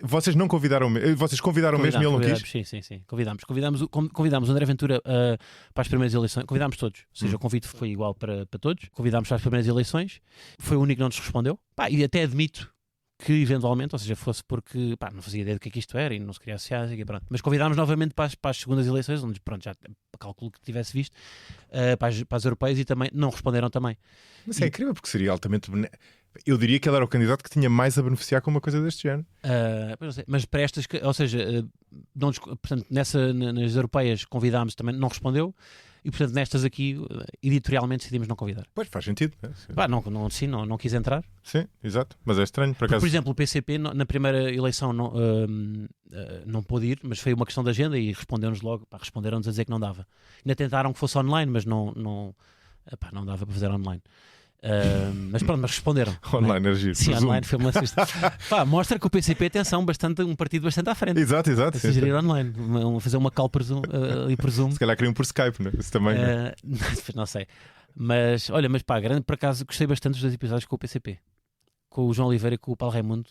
vocês não convidaram, vocês convidaram mesmo e ele não quis? Sim. Convidámos o André Ventura para as primeiras eleições. Convidámos todos, ou seja, o convite foi igual para todos. Convidámos para as primeiras eleições. Foi o único que não nos respondeu. Pá, e até admito que eventualmente, ou seja, fosse porque não fazia ideia do que é que isto era e não se queria associar, pronto. Mas convidámos novamente para as segundas eleições, onde pronto, já calculo que tivesse visto, para as europeias, e também não responderam também. Mas é incrível, porque seria altamente... Eu diria que ele era o candidato que tinha mais a beneficiar com uma coisa deste género. Mas para estas, ou seja, portanto, nas europeias convidámos, também não respondeu, e portanto nestas aqui, editorialmente decidimos não convidar. Pois, faz sentido. Não quis entrar. Sim, exato, mas é estranho, por acaso. Por exemplo, o PCP na primeira eleição não pôde ir, mas foi uma questão de agenda e respondeu-nos logo, responderam-nos a dizer que não dava. Ainda tentaram que fosse online, mas não dava para fazer online. Mas pronto, mas responderam. Online, agir. Sim, online foi uma mostra que o PCP um partido bastante à frente. Exato. A se gerir online, fazer uma call por Zoom. Se calhar queriam por Skype, não é? Isso também. Não sei. Mas olha, por acaso gostei bastante dos 2 episódios com o PCP, com o João Oliveira e com o Paulo Raimundo.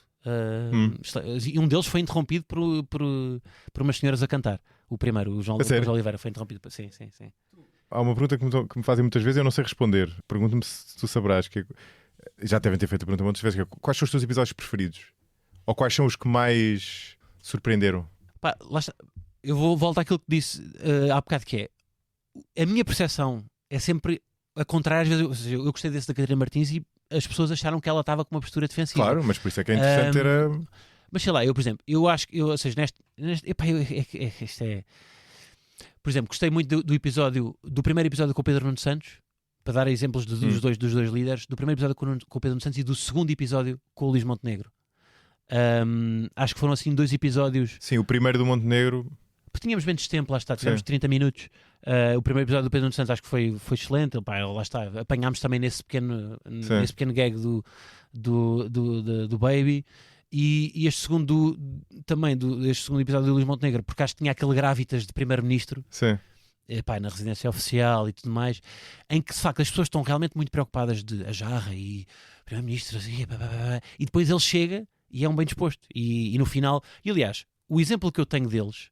E um deles foi interrompido por umas senhoras a cantar. O primeiro, o João Oliveira, foi interrompido. Sim. Há uma pergunta que me fazem muitas vezes e eu não sei responder. Pergunto-me se tu saberás. Já devem ter feito a pergunta muitas vezes. Quais são os teus episódios preferidos? Ou quais são os que mais surpreenderam? Lá está. Eu vou voltar àquilo que disse há bocado, que é a minha percepção é sempre a contrária. Às vezes, ou seja, eu gostei desse da Catarina Martins e as pessoas acharam que ela estava com uma postura defensiva. Claro, mas por isso é que é interessante ter a... Mas sei lá, eu por exemplo, eu acho que ou seja, isto é... Por exemplo, gostei muito do primeiro episódio com o Pedro Nuno Santos, para dar exemplos dos dois líderes, do primeiro episódio com o Pedro Nuno Santos e do segundo episódio com o Luís Montenegro. Acho que foram assim 2 episódios. Sim, o primeiro do Montenegro. Tínhamos menos tempo, lá está, tivemos 30 minutos. O primeiro episódio do Pedro Nuno Santos acho que foi excelente. Lá está, apanhámos também nesse pequeno gag do Baby. E este segundo episódio do Luís Montenegro, porque acho que tinha aquele gravitas de primeiro-ministro na residência oficial e tudo mais, em que de facto as pessoas estão realmente muito preocupadas de a jarra e primeiro-ministro assim, e depois ele chega e é um bem disposto e no final, e aliás, o exemplo que eu tenho deles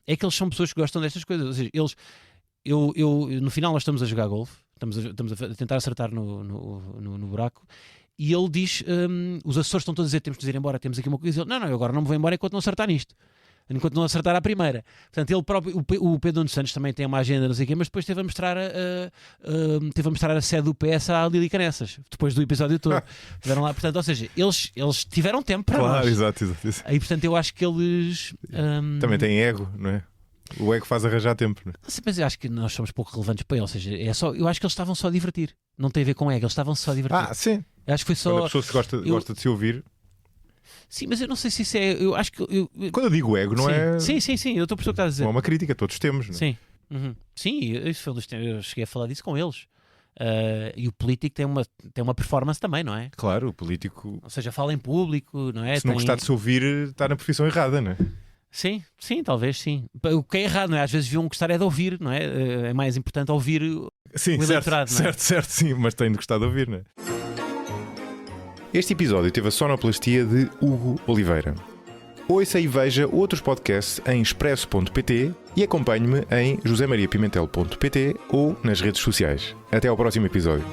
é que eles são pessoas que gostam destas coisas, ou seja, no final nós estamos a jogar golfe, estamos a tentar acertar no buraco. E ele diz, os Açores estão todos a dizer, temos de nos ir embora, temos aqui uma coisa. Ele, não, eu agora não me vou embora enquanto não acertar nisto. Enquanto não acertar à primeira. Portanto, ele próprio, o Pedro Nuno Santos também tem uma agenda, não sei o quê, mas depois teve a mostrar a sede do PS à Lili Canessas, depois do episódio todo. Tiveram lá, portanto, ou seja, eles tiveram tempo para nós. Claro, exato. Aí, portanto, eu acho que eles... Também têm ego, não é? O ego faz arranjar tempo, não é? Mas eu acho que nós somos pouco relevantes para ele, ou seja, eu acho que eles estavam só a divertir. Não tem a ver com ego, eles estavam só a divertir. Sim. Eu acho que foi só... Quando a pessoa gosta de se ouvir... Sim, mas eu não sei se isso é... Eu acho que... Quando eu digo ego, não é... Sim, eu estou a perceber o que estás a dizer. Não é uma crítica, todos temos, não é? Sim. Sim, isso foi eu cheguei a falar disso com eles. E o político tem uma performance também, não é? Claro, o político... Ou seja, fala em público, não é? Se não gostar de se ouvir, está na profissão errada, não é? Sim, talvez sim. O que é errado, não é? Às vezes deviam gostar de ouvir, não é? É mais importante ouvir o eleitorado, não é? Certo, sim, mas tem de gostar de ouvir, não é? Este episódio teve a sonoplastia de Hugo Oliveira. Ouça e veja outros podcasts em expresso.pt e acompanhe-me em josemariapimentel.pt ou nas redes sociais. Até ao próximo episódio.